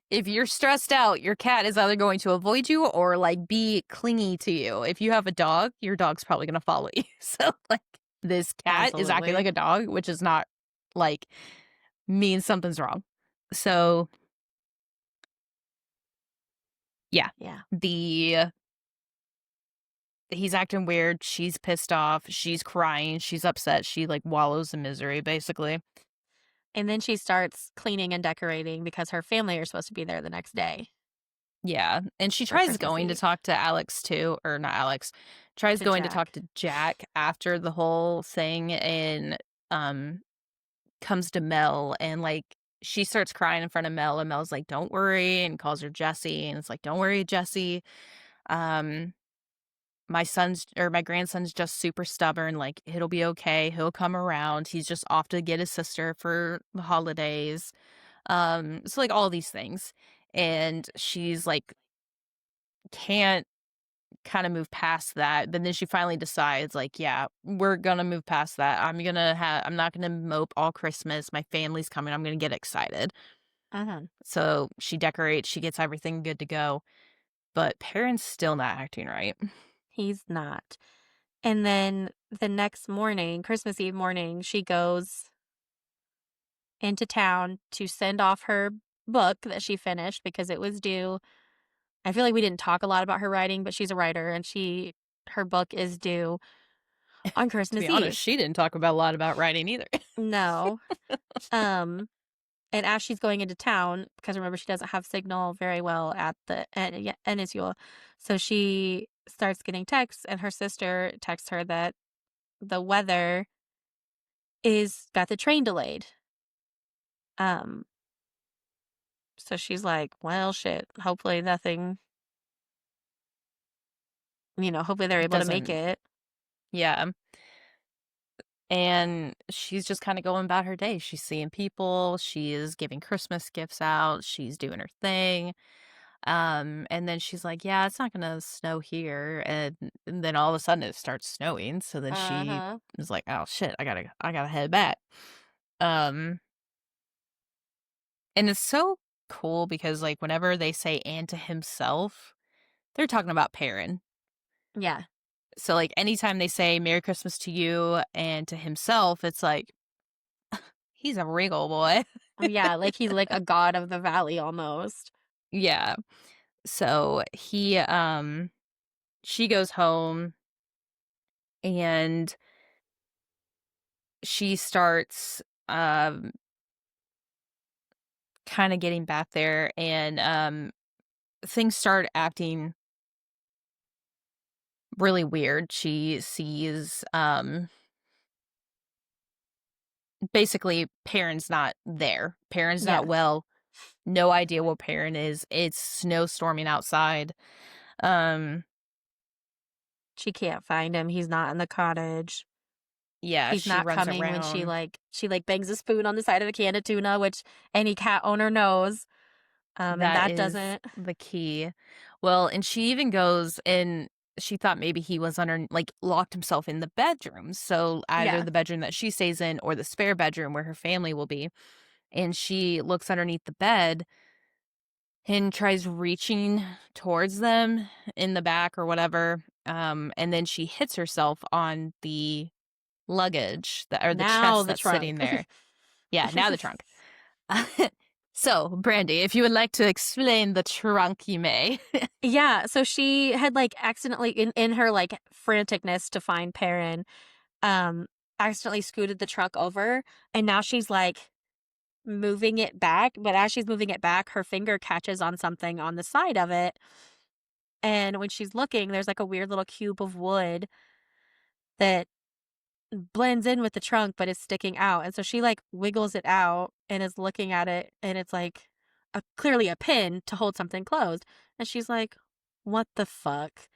Speaker 2: If you're stressed out, your cat is either going to avoid you or like be clingy to you. If you have a dog, your dog's probably going to follow you. So like this cat is acting
Speaker 1: Absolutely.
Speaker 2: like a dog, which is not like, means something's wrong. So, yeah,
Speaker 1: Yeah.
Speaker 2: the he's acting weird, she's pissed off, she's crying, she's upset, she, like, wallows in misery, basically.
Speaker 1: And then she starts cleaning and decorating because her family are supposed to be there the next day
Speaker 2: Yeah, and she
Speaker 1: for
Speaker 2: tries
Speaker 1: Christmas
Speaker 2: going to
Speaker 1: Eve.
Speaker 2: talk to Alex too, or not Alex, tries
Speaker 1: To
Speaker 2: going to talk
Speaker 1: Jack.
Speaker 2: to Jack after the whole thing and, um, comes to Mel and, like, she starts crying in front of Mel, and Mel's like, "Don't worry," and calls her Jessie, and it's like, "Don't worry, Jessie, um, my grandson's just super stubborn, like, it'll be okay, he'll come around, he's just off to get his sister for the holidays." So, like, all these things, and she's like, can't kinda move past that, but then she finally decides, like, "Yeah, we're gonna move past that. I'm not gonna mope all Christmas. My family's coming. I'm gonna get excited."
Speaker 1: Uh-huh.
Speaker 2: So, she decorates, she gets everything good to go, but Perrin's still not acting right.
Speaker 1: He's not. And then the next morning, Christmas Eve morning, she goes into town to send off her book that she finished because it was due. I feel like we didn't talk a lot about her writing, but she's a writer and her book is due on
Speaker 2: To be
Speaker 1: Christmas
Speaker 2: honest,
Speaker 1: Eve.
Speaker 2: she didn't talk about a lot about writing either.
Speaker 1: No. Um and as she's going into town, because remember she doesn't have signal very well at the Enysyule, so she starts getting texts, and her sister texts her that the weather is got the train delayed. Um, so she's like, "Well, shit. Hopefully nothing. Hopefully they're able to make
Speaker 2: Doesn't
Speaker 1: it."
Speaker 2: Yeah, and she's just kinda going about her day. She's seeing people, she is giving Christmas gifts out, she's doing her thing. And then she's like, "Yeah, it's not gonna snow here." And then all of a sudden it starts snowing. So then
Speaker 1: Uh
Speaker 2: she
Speaker 1: huh.
Speaker 2: is like, "Oh shit, I gotta head back." Um, and it's so cool because like whenever they say "and to himself," they're talking about Perrin.
Speaker 1: Yeah.
Speaker 2: So like anytime they say "Merry Christmas to you" and to himself, it's like he's a regal boy.
Speaker 1: Yeah. Like he's like a god of the valley almost.
Speaker 2: Yeah. So she goes home and she starts um kind of getting back there and things start acting really weird. She sees basically Perrin's not there. Perrin's not
Speaker 1: Yeah.
Speaker 2: well. No idea what Perrin is. It's snowstorming outside. Um
Speaker 1: She can't find him. He's not in the cottage.
Speaker 2: yeah,
Speaker 1: He's
Speaker 2: she
Speaker 1: not
Speaker 2: runs
Speaker 1: coming when she
Speaker 2: around.
Speaker 1: like she like bangs a spoon on the side of a can of tuna, which any cat owner knows. And
Speaker 2: That
Speaker 1: that
Speaker 2: is
Speaker 1: doesn't.
Speaker 2: the key. Well, and she even goes and she thought maybe he was under like locked himself in the bedroom. So either
Speaker 1: Yeah.
Speaker 2: the bedroom that she stays in or the spare bedroom where her family will be. And she looks underneath the bed and tries reaching towards them in the back or whatever. And then she hits herself on the luggage that or the
Speaker 1: Now
Speaker 2: chest
Speaker 1: the
Speaker 2: that's
Speaker 1: trunk.
Speaker 2: sitting there. Yeah, now the trunk. So, Brandy, if you would like to explain the trunk, you may.
Speaker 1: Yeah, so she had, like, accidentally in her, like, franticness to find Perrin, um, accidentally scooted the truck over, and now she's, like, moving it back, but as she's moving it back, her finger catches on something on the side of it, and when she's looking, there's, like, a weird little cube of wood that blends in with the trunk, but it's sticking out, and so she, like, wiggles it out and is looking at it, and it's, like, clearly a pin to hold something closed, and she's like, "What the fuck?"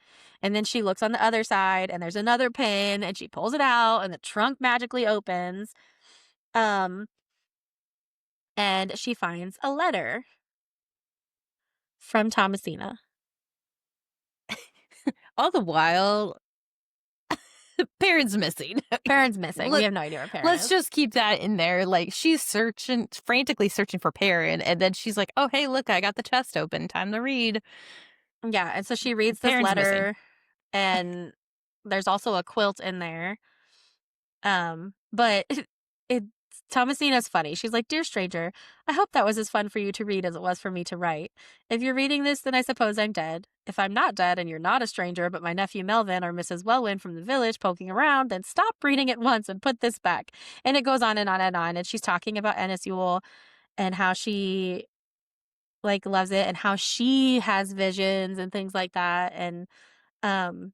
Speaker 1: And then she looks on the other side, and there's another pin, and she pulls it out, and the trunk magically opens, um, and she finds a letter from Thomasina.
Speaker 2: All the while, Perrin's missing.
Speaker 1: Perrin's missing, we
Speaker 2: Let,
Speaker 1: have no idea where Perrin
Speaker 2: let's
Speaker 1: is.
Speaker 2: just keep that in there. Like, she's searching, frantically searching for Perrin, and then she's like, oh, hey, look, I got the chest open. Time to read.
Speaker 1: Yeah, and so she reads this
Speaker 2: Perrin's missing.
Speaker 1: letter, and there's also a quilt in there. But it's Thomasina's funny. She's like, "Dear stranger, I hope that was as fun for you to read as it was for me to write. If you're reading this, then I suppose I'm dead. If I'm not dead and you're not a stranger, but my nephew Melvin or Mrs. Welwyn from the village poking around, then stop reading at once and put this back." And it goes on and on and on. And she's talking about Enysyule and how she like loves it and how she has visions and things like that. And um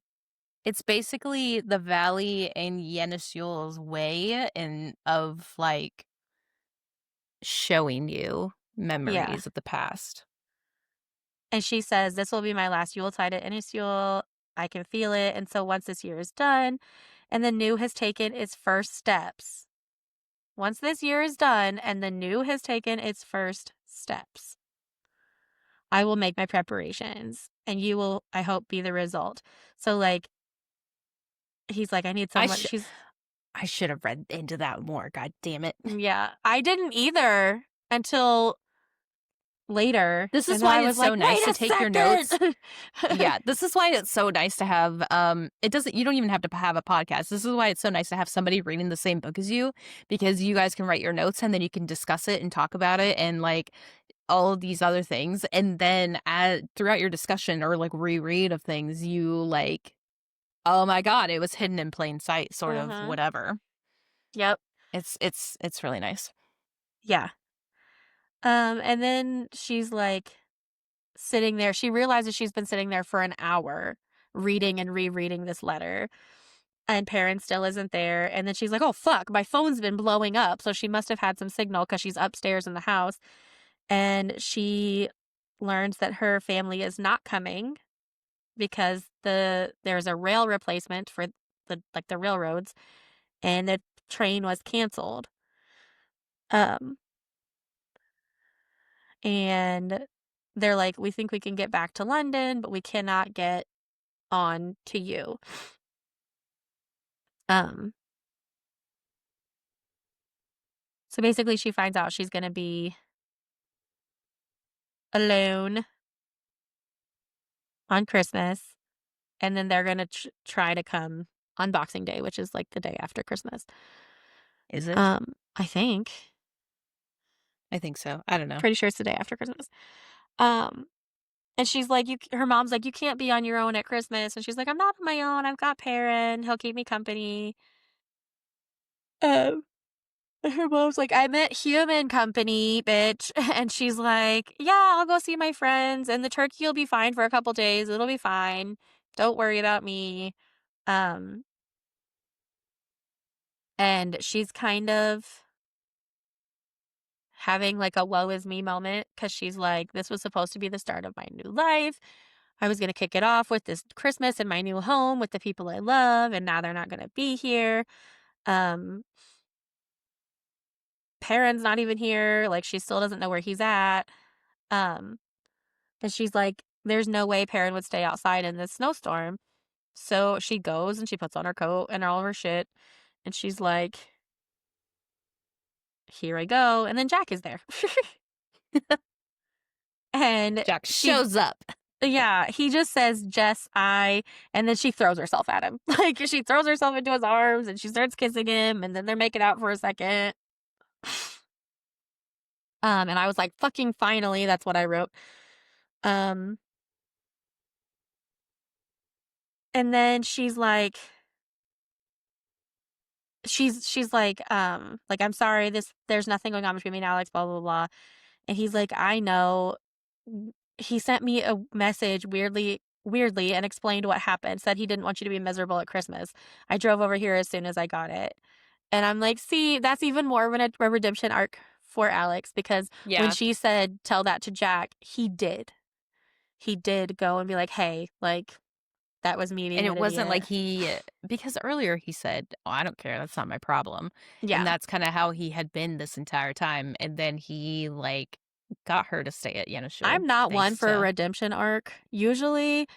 Speaker 2: It's basically the valley and Yennesule's way and of like showing you
Speaker 1: yeah.
Speaker 2: memories of the past.
Speaker 1: And she says, "This will be my last Yuletide at Enysyule. I can feel it. And so once this year is done and the new has taken its first steps, once this year is done and the new has taken its first steps, I will make my preparations and you will, I hope, be the result." So, like, he's like, "I need
Speaker 2: I
Speaker 1: someone."
Speaker 2: sh-
Speaker 1: She's,
Speaker 2: I should have read into that more. God damn it!
Speaker 1: yeah, I didn't either until later.
Speaker 2: This
Speaker 1: And
Speaker 2: is
Speaker 1: then
Speaker 2: why
Speaker 1: I was
Speaker 2: it's
Speaker 1: like,
Speaker 2: so nice
Speaker 1: "Wait
Speaker 2: to
Speaker 1: a
Speaker 2: take your notes.
Speaker 1: second."
Speaker 2: Yeah, this is why it's so nice to have it doesn't you don't even have to have a podcast. This is why it's so nice to have somebody reading the same book as you because you guys can write your notes and then you can discuss it and talk about it and like all of these other things and then throughout your discussion or like reread of things you like oh my god, it was hidden in plain sight sort of
Speaker 1: Mm-hmm.
Speaker 2: whatever.
Speaker 1: Yep.
Speaker 2: It's really nice.
Speaker 1: Yeah. And then she's like sitting there. She realizes she's been sitting there for an hour reading and rereading this letter, and Perrin still isn't there. And then she's like, "Oh, fuck, my phone's been blowing up." So she must have had some signal because she's upstairs in the house. And she learns that her family is not coming because there's a rail replacement for the railroads, and the train was canceled. Um, and they're like, "We think we can get back to London, but we cannot get on to you." Um, so basically she finds out she's going to be alone on Christmas, and then they're going to try to come on Boxing Day, which is like the day after Christmas.
Speaker 2: Is it?
Speaker 1: I think.
Speaker 2: I think so. I don't know.
Speaker 1: Pretty sure it's the day after Christmas. Um, and she's like, her mom's like, "You can't be on your own at Christmas." And she's like, "I'm not on my own. I've got Perrin. He'll keep me company." Um, Her mom's like, "I meant human company, bitch." And she's like, "Yeah, I'll go see my friends and the turkey will be fine for a couple days. It'll be fine. Don't worry about me." Um, and she's kind of having like a woe is me moment because she's like, "This was supposed to be the start of my new life. I was going to kick it off with this Christmas in my new home with the people I love, and now they're not going to be here. Um, Perrin's not even here. Like, she still doesn't know where he's at." Um, And she's like, "There's no way Perrin would stay outside in this snowstorm." So she goes and she puts on her coat and all of her shit. And she's like, "Here I go." And then Jack is there. And
Speaker 2: Jack
Speaker 1: she,
Speaker 2: shows up.
Speaker 1: yeah, he just says, "Jess, I," and then she throws herself at him. Like, she throws herself into his arms and she starts kissing him. And then they're making out for a second. And I was like, "Fucking finally." That's what I wrote. Um, and then she's like, "I'm sorry, there's nothing going on between me and Alex, blah blah blah." And he's like, "I know." He sent me a message weirdly and explained what happened. Said he didn't want you to be miserable at Christmas. I drove over here as soon as I got it. And I'm like, "See, that's even more of a redemption arc for Alex because when
Speaker 2: Yeah.
Speaker 1: she said tell that to Jack, he did. He did go and be like, "Hey, like that was me
Speaker 2: And
Speaker 1: being
Speaker 2: it
Speaker 1: an
Speaker 2: wasn't like
Speaker 1: idiot."
Speaker 2: he because earlier he said, "Oh, I don't care. That's not my problem." And
Speaker 1: Yeah.
Speaker 2: that's kind of how he had been this entire time. And then he like got her to stay at Yennesuel
Speaker 1: I'm not one
Speaker 2: thanks
Speaker 1: for a
Speaker 2: to
Speaker 1: redemption arc. Usually,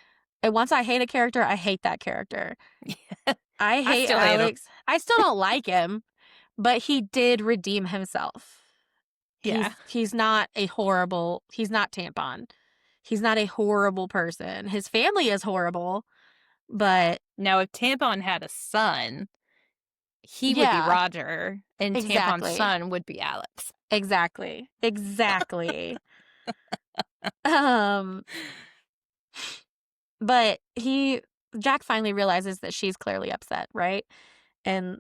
Speaker 1: and once I hate a character, I hate that character. I
Speaker 2: I
Speaker 1: hate
Speaker 2: still hate him.
Speaker 1: Alex. I still don't like him, but he did redeem himself.
Speaker 2: Yeah.
Speaker 1: He's not Tampon. He's not a horrible person. His family is horrible, but
Speaker 2: Now if Tampon had a son, he would be
Speaker 1: Yeah,
Speaker 2: Roger, and Tampon's
Speaker 1: exactly.
Speaker 2: son would be Alex.
Speaker 1: Exactly. Exactly. Um, but Jack finally realizes that she's clearly upset, right? And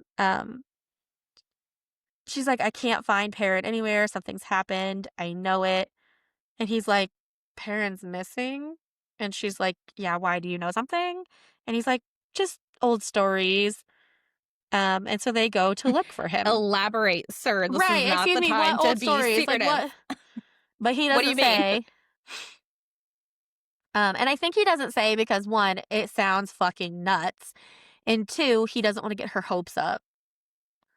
Speaker 1: she's like, I can't find Perrin anywhere. Something's happened. I know it. And he's like, Perrin's missing? And she's like, yeah, why, do you know something? And he's like, just old stories. And so they go to look for him.
Speaker 2: Elaborate, sir. This is
Speaker 1: Right,
Speaker 2: not
Speaker 1: excuse
Speaker 2: the
Speaker 1: me, what
Speaker 2: time to
Speaker 1: old
Speaker 2: be
Speaker 1: stories? Like
Speaker 2: secretive.
Speaker 1: what? But he
Speaker 2: What do you
Speaker 1: doesn't
Speaker 2: mean?
Speaker 1: say. And I think he doesn't say because one, it sounds fucking nuts. And two, he doesn't want to get her hopes up.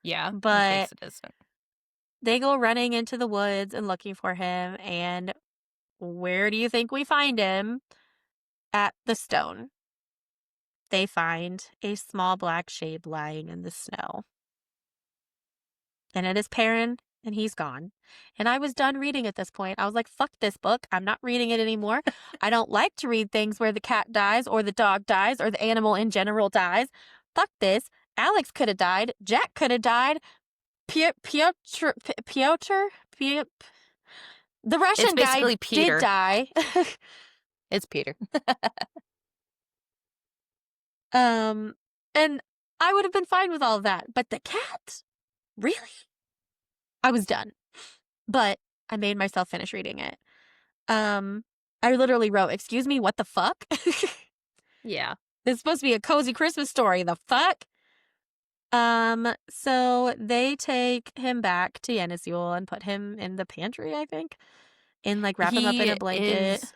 Speaker 2: Yeah, in
Speaker 1: But
Speaker 2: case it isn't.
Speaker 1: they go running into the woods and looking for him. And where do you think we find him? At the stone. They find a small black shape lying in the snow. And it is Perrin, and he's gone. And I was done reading at this point. I was like, fuck this book. I'm not reading it anymore. I don't like to read things where the cat dies, or the dog dies, or the animal in general dies. Fuck this. Alex could have died. Jack could have died. Piotr? The
Speaker 2: It's
Speaker 1: Russian guy
Speaker 2: basically
Speaker 1: did
Speaker 2: Peter.
Speaker 1: die.
Speaker 2: It's Peter.
Speaker 1: um, and I would have been fine with all of that. But the cat? Really? I was done. But I made myself finish reading it. Um, I literally wrote, "Excuse me, what the fuck?"
Speaker 2: Yeah.
Speaker 1: It's supposed to be a cozy Christmas story. The fuck? So they take him back to Enysyule and put him in the pantry, I think, and like wrap him up in a
Speaker 2: He
Speaker 1: blanket.
Speaker 2: is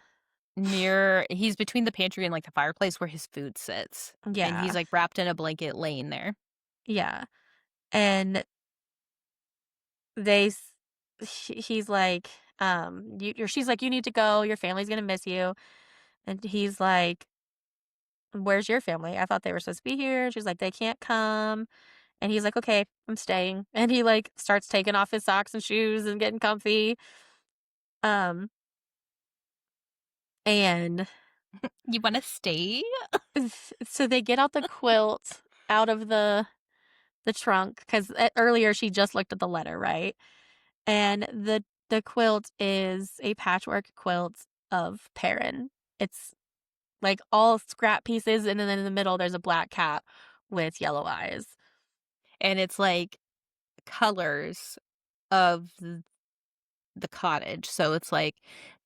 Speaker 2: he's between the pantry and, like, the fireplace where his food sits, and he's,
Speaker 1: Yeah,
Speaker 2: like, wrapped in a blanket laying there.
Speaker 1: yeah. And they, he's like, she's like, you need to go. Your family's gonna miss you. And he's like, where's your family? I thought they were supposed to be here. She's like, they can't come. And he's like, okay, I'm staying. And he like starts taking off his socks and shoes and getting comfy. Um, and
Speaker 2: "You wanna stay?"
Speaker 1: so they get out the quilt out of the trunk because earlier she just looked at the letter, right? And the quilt is a patchwork quilt of Perrin. It's like all scrap pieces, and then in the middle there's a black cat with yellow eyes.
Speaker 2: And it's, like, colors of the cottage, so it's like,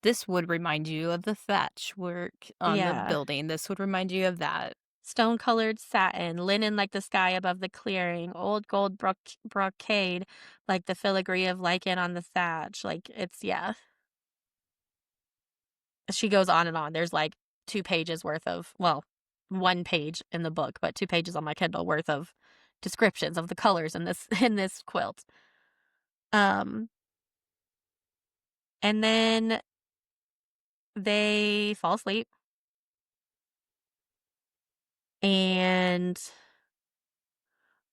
Speaker 2: this would remind you of the thatch work on the
Speaker 1: Yeah.
Speaker 2: building, this would remind you of that.
Speaker 1: Stone colored satin, linen like the sky above the clearing, old gold brocade like the filigree of lichen on the thatch. Like it's, yeah. She goes on and on. There's like 2 pages worth of, well, 1 page in the book, but 2 pages on my Kindle worth of descriptions of the colors in this in this quilt. Um, and then they fall asleep and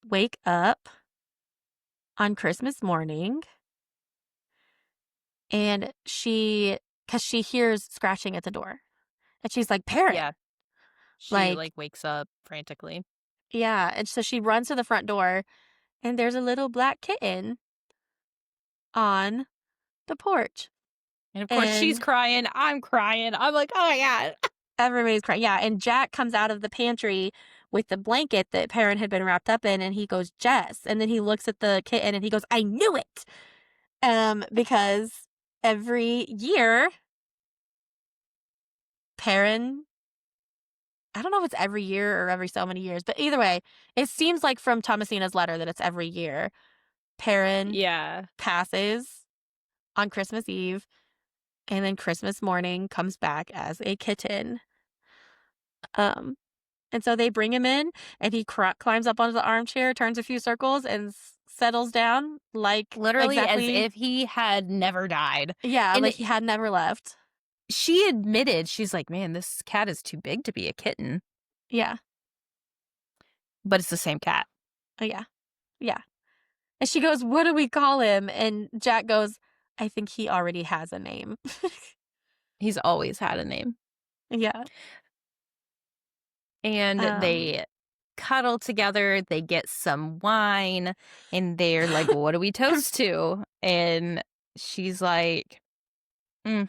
Speaker 1: wake up on Christmas morning. And because she hears scratching at the door. And she's like, Parrot.
Speaker 2: Yeah, she,
Speaker 1: Like,
Speaker 2: like, wakes up frantically,
Speaker 1: yeah. And so she runs to the front door, and there's a little black kitten on the porch.
Speaker 2: and, of course, she's
Speaker 1: And
Speaker 2: crying, I'm crying, I'm like, "Oh my god."
Speaker 1: everybody's crying. Yeah. And Jack comes out of the pantry with the blanket that Perrin had been wrapped up in, and he goes, Jess. And then he looks at the kitten and he goes, I knew it. Because every year, Perrin, I don't know if it's every year or every so many years, but either way, it seems like from Thomasina's letter that it's every year. Perrin
Speaker 2: Yeah,
Speaker 1: passes on Christmas Eve, and then Christmas morning comes back as a kitten. Um, and so they bring him in, and he climbs up onto the armchair, turns a few circles, and settles down like
Speaker 2: literally as
Speaker 1: exactly,
Speaker 2: if he had never died,
Speaker 1: yeah,
Speaker 2: and
Speaker 1: like he had never left.
Speaker 2: she admitted, she's like, "Man, this cat is too big to be a kitten,"
Speaker 1: Yeah,
Speaker 2: but it's the same cat.
Speaker 1: yeah, yeah. And she goes, what do we call him? And Jack goes, I think he already has a name.
Speaker 2: He's always had a name.
Speaker 1: Yeah.
Speaker 2: And
Speaker 1: Um,
Speaker 2: cuddle together, they get some wine, and they're like, "What do we toast to?" And she's like, "Mm,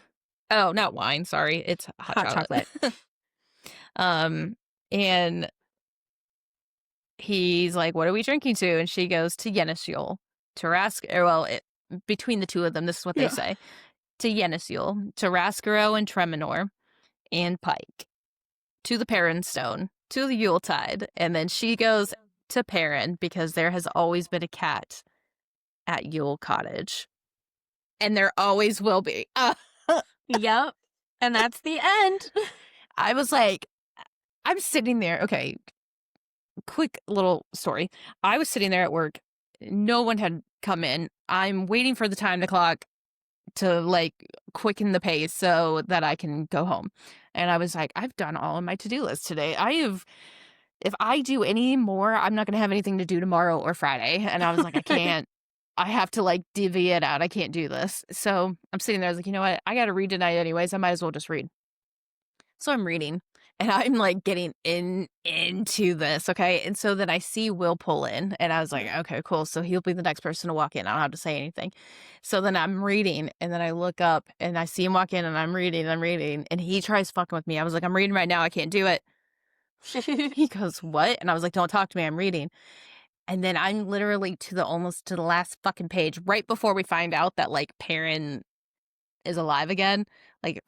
Speaker 2: oh, not wine, sorry, it's hot
Speaker 1: Hot
Speaker 2: chocolate."
Speaker 1: chocolate.
Speaker 2: Um, and he's like, "What are we drinking to?" And she goes, "To Enysyule, to Rask," or well, between the two of them, this is what they
Speaker 1: Yeah.
Speaker 2: say, "To Enysyule, to Raskaro and Treminor and Pike, to the Perrin Stone, to the Yuletide," and then she goes to Perrin because there has always been a cat at Yule Cottage, and there always will be.
Speaker 1: Yep. And that's the end.
Speaker 2: I was like, I'm sitting there. Okay, quick little story. I was sitting there at work. No one had come in. I'm waiting for the time to clock to like quicken the pace so that I can go home. And I was like, I've done all of my to-do list today. If I do any more, I'm not going to have anything to do tomorrow or Friday. And I was like, I can't, I have to like divvy it out. I can't do this. So I'm sitting there. I was like, you know what? I got to read tonight anyways. I might as well just read. So I'm reading and I'm like getting into this. Okay. And so then I see Will pull in and I was like, okay, cool. So he'll be the next person to walk in. I don't have to say anything. So then I'm reading and then I look up and I see him walk in and I'm reading and he tries fucking with me. I was like, I'm reading right now. I can't do it. He goes, what? And I was like, don't talk to me. I'm reading. And then I'm literally almost to the last fucking page right before we find out that like Perrin is alive again. Like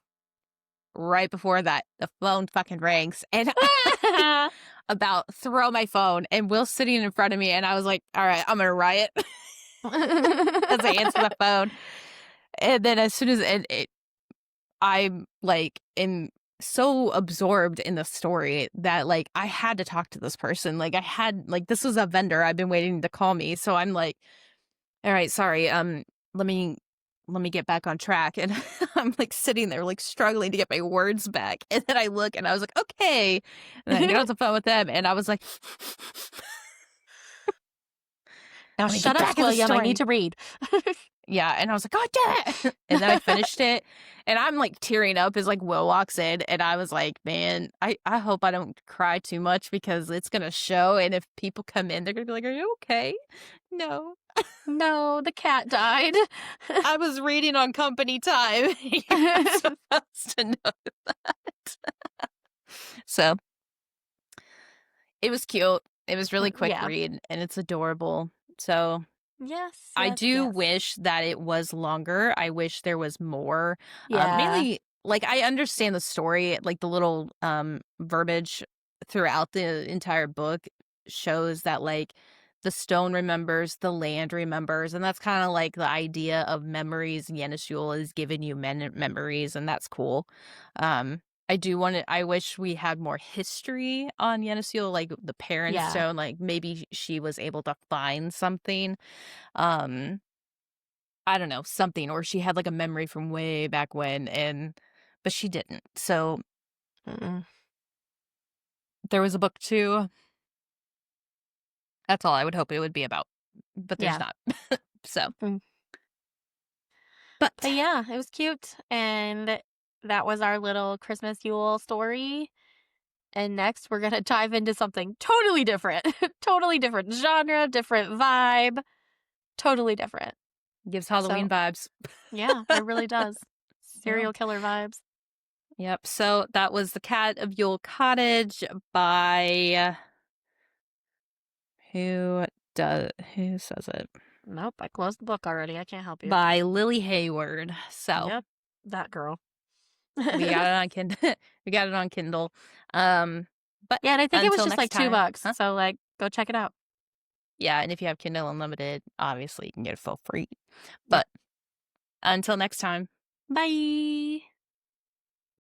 Speaker 2: right before that, the phone fucking rings and I about throw my phone and Will's sitting in front of me and I was like, all right, I'm gonna riot as I answer the phone. And then as soon as I'm like in so absorbed in the story that like I had to talk to this person. Like I had like this was a vendor I've been waiting to call me. So I'm like, all right, sorry, let me get back on track. And I'm like sitting there like struggling to get my words back. And then I look and I was like, okay. And I get off the phone with them and I was like,
Speaker 1: Now
Speaker 2: let me get
Speaker 1: shut up,
Speaker 2: back in the
Speaker 1: William. I need
Speaker 2: story.
Speaker 1: to read.
Speaker 2: Yeah, and I was like, "God damn it!" And then I finished it, and I'm like tearing up as like Will walks in, and I was like, "Man, I hope I don't cry too much because it's gonna show, and if people come in, they're gonna be like, 'Are you okay?'" No,
Speaker 1: No, the cat died.
Speaker 2: I was reading on company time. You're not supposed to know that. So it was cute. It was really quick
Speaker 1: Yeah.
Speaker 2: read, and it's adorable. So
Speaker 1: Yes,
Speaker 2: I
Speaker 1: yes,
Speaker 2: do
Speaker 1: yes.
Speaker 2: wish that it was longer. I wish there was more.
Speaker 1: Yeah.
Speaker 2: Mainly, like I understand the story, like the little verbiage throughout the entire book shows that like the stone remembers, the land remembers, and that's kind of like the idea of memories. Yenishul is giving you memories, and that's cool. I do want to. I wish we had more history on Yenishul, like the parent
Speaker 1: Yeah.
Speaker 2: stone. Like maybe she was able to find something um, I don't know, something, or she had like a memory from way back when but she didn't. So
Speaker 1: Mm-mm.
Speaker 2: there was a book too. That's all I would hope it would be about. But there's
Speaker 1: Yeah.
Speaker 2: not. So,
Speaker 1: Mm. But
Speaker 2: but
Speaker 1: yeah, it was cute. And that was our little Christmas Yule story. And next, we're going to dive into something totally different. Totally different genre, different vibe, totally different.
Speaker 2: gives
Speaker 1: So,
Speaker 2: Halloween vibes.
Speaker 1: yeah, it really does.
Speaker 2: Yeah.
Speaker 1: Serial killer vibes.
Speaker 2: Yep. So that was The Cat of Yule Cottage by who who says it?
Speaker 1: Nope, I closed the book already. I can't help you.
Speaker 2: By Lily Hayward. So
Speaker 1: Yep, that girl.
Speaker 2: we got it on Kindle. We got it on Kindle. Um, but
Speaker 1: Yeah, and I think it was
Speaker 2: until
Speaker 1: just
Speaker 2: next
Speaker 1: like
Speaker 2: time,
Speaker 1: $2.
Speaker 2: huh?
Speaker 1: So, like, go check it out.
Speaker 2: Yeah, and if you have Kindle Unlimited, obviously you can get it for free.
Speaker 1: Yep.
Speaker 2: But until next time.
Speaker 1: Bye.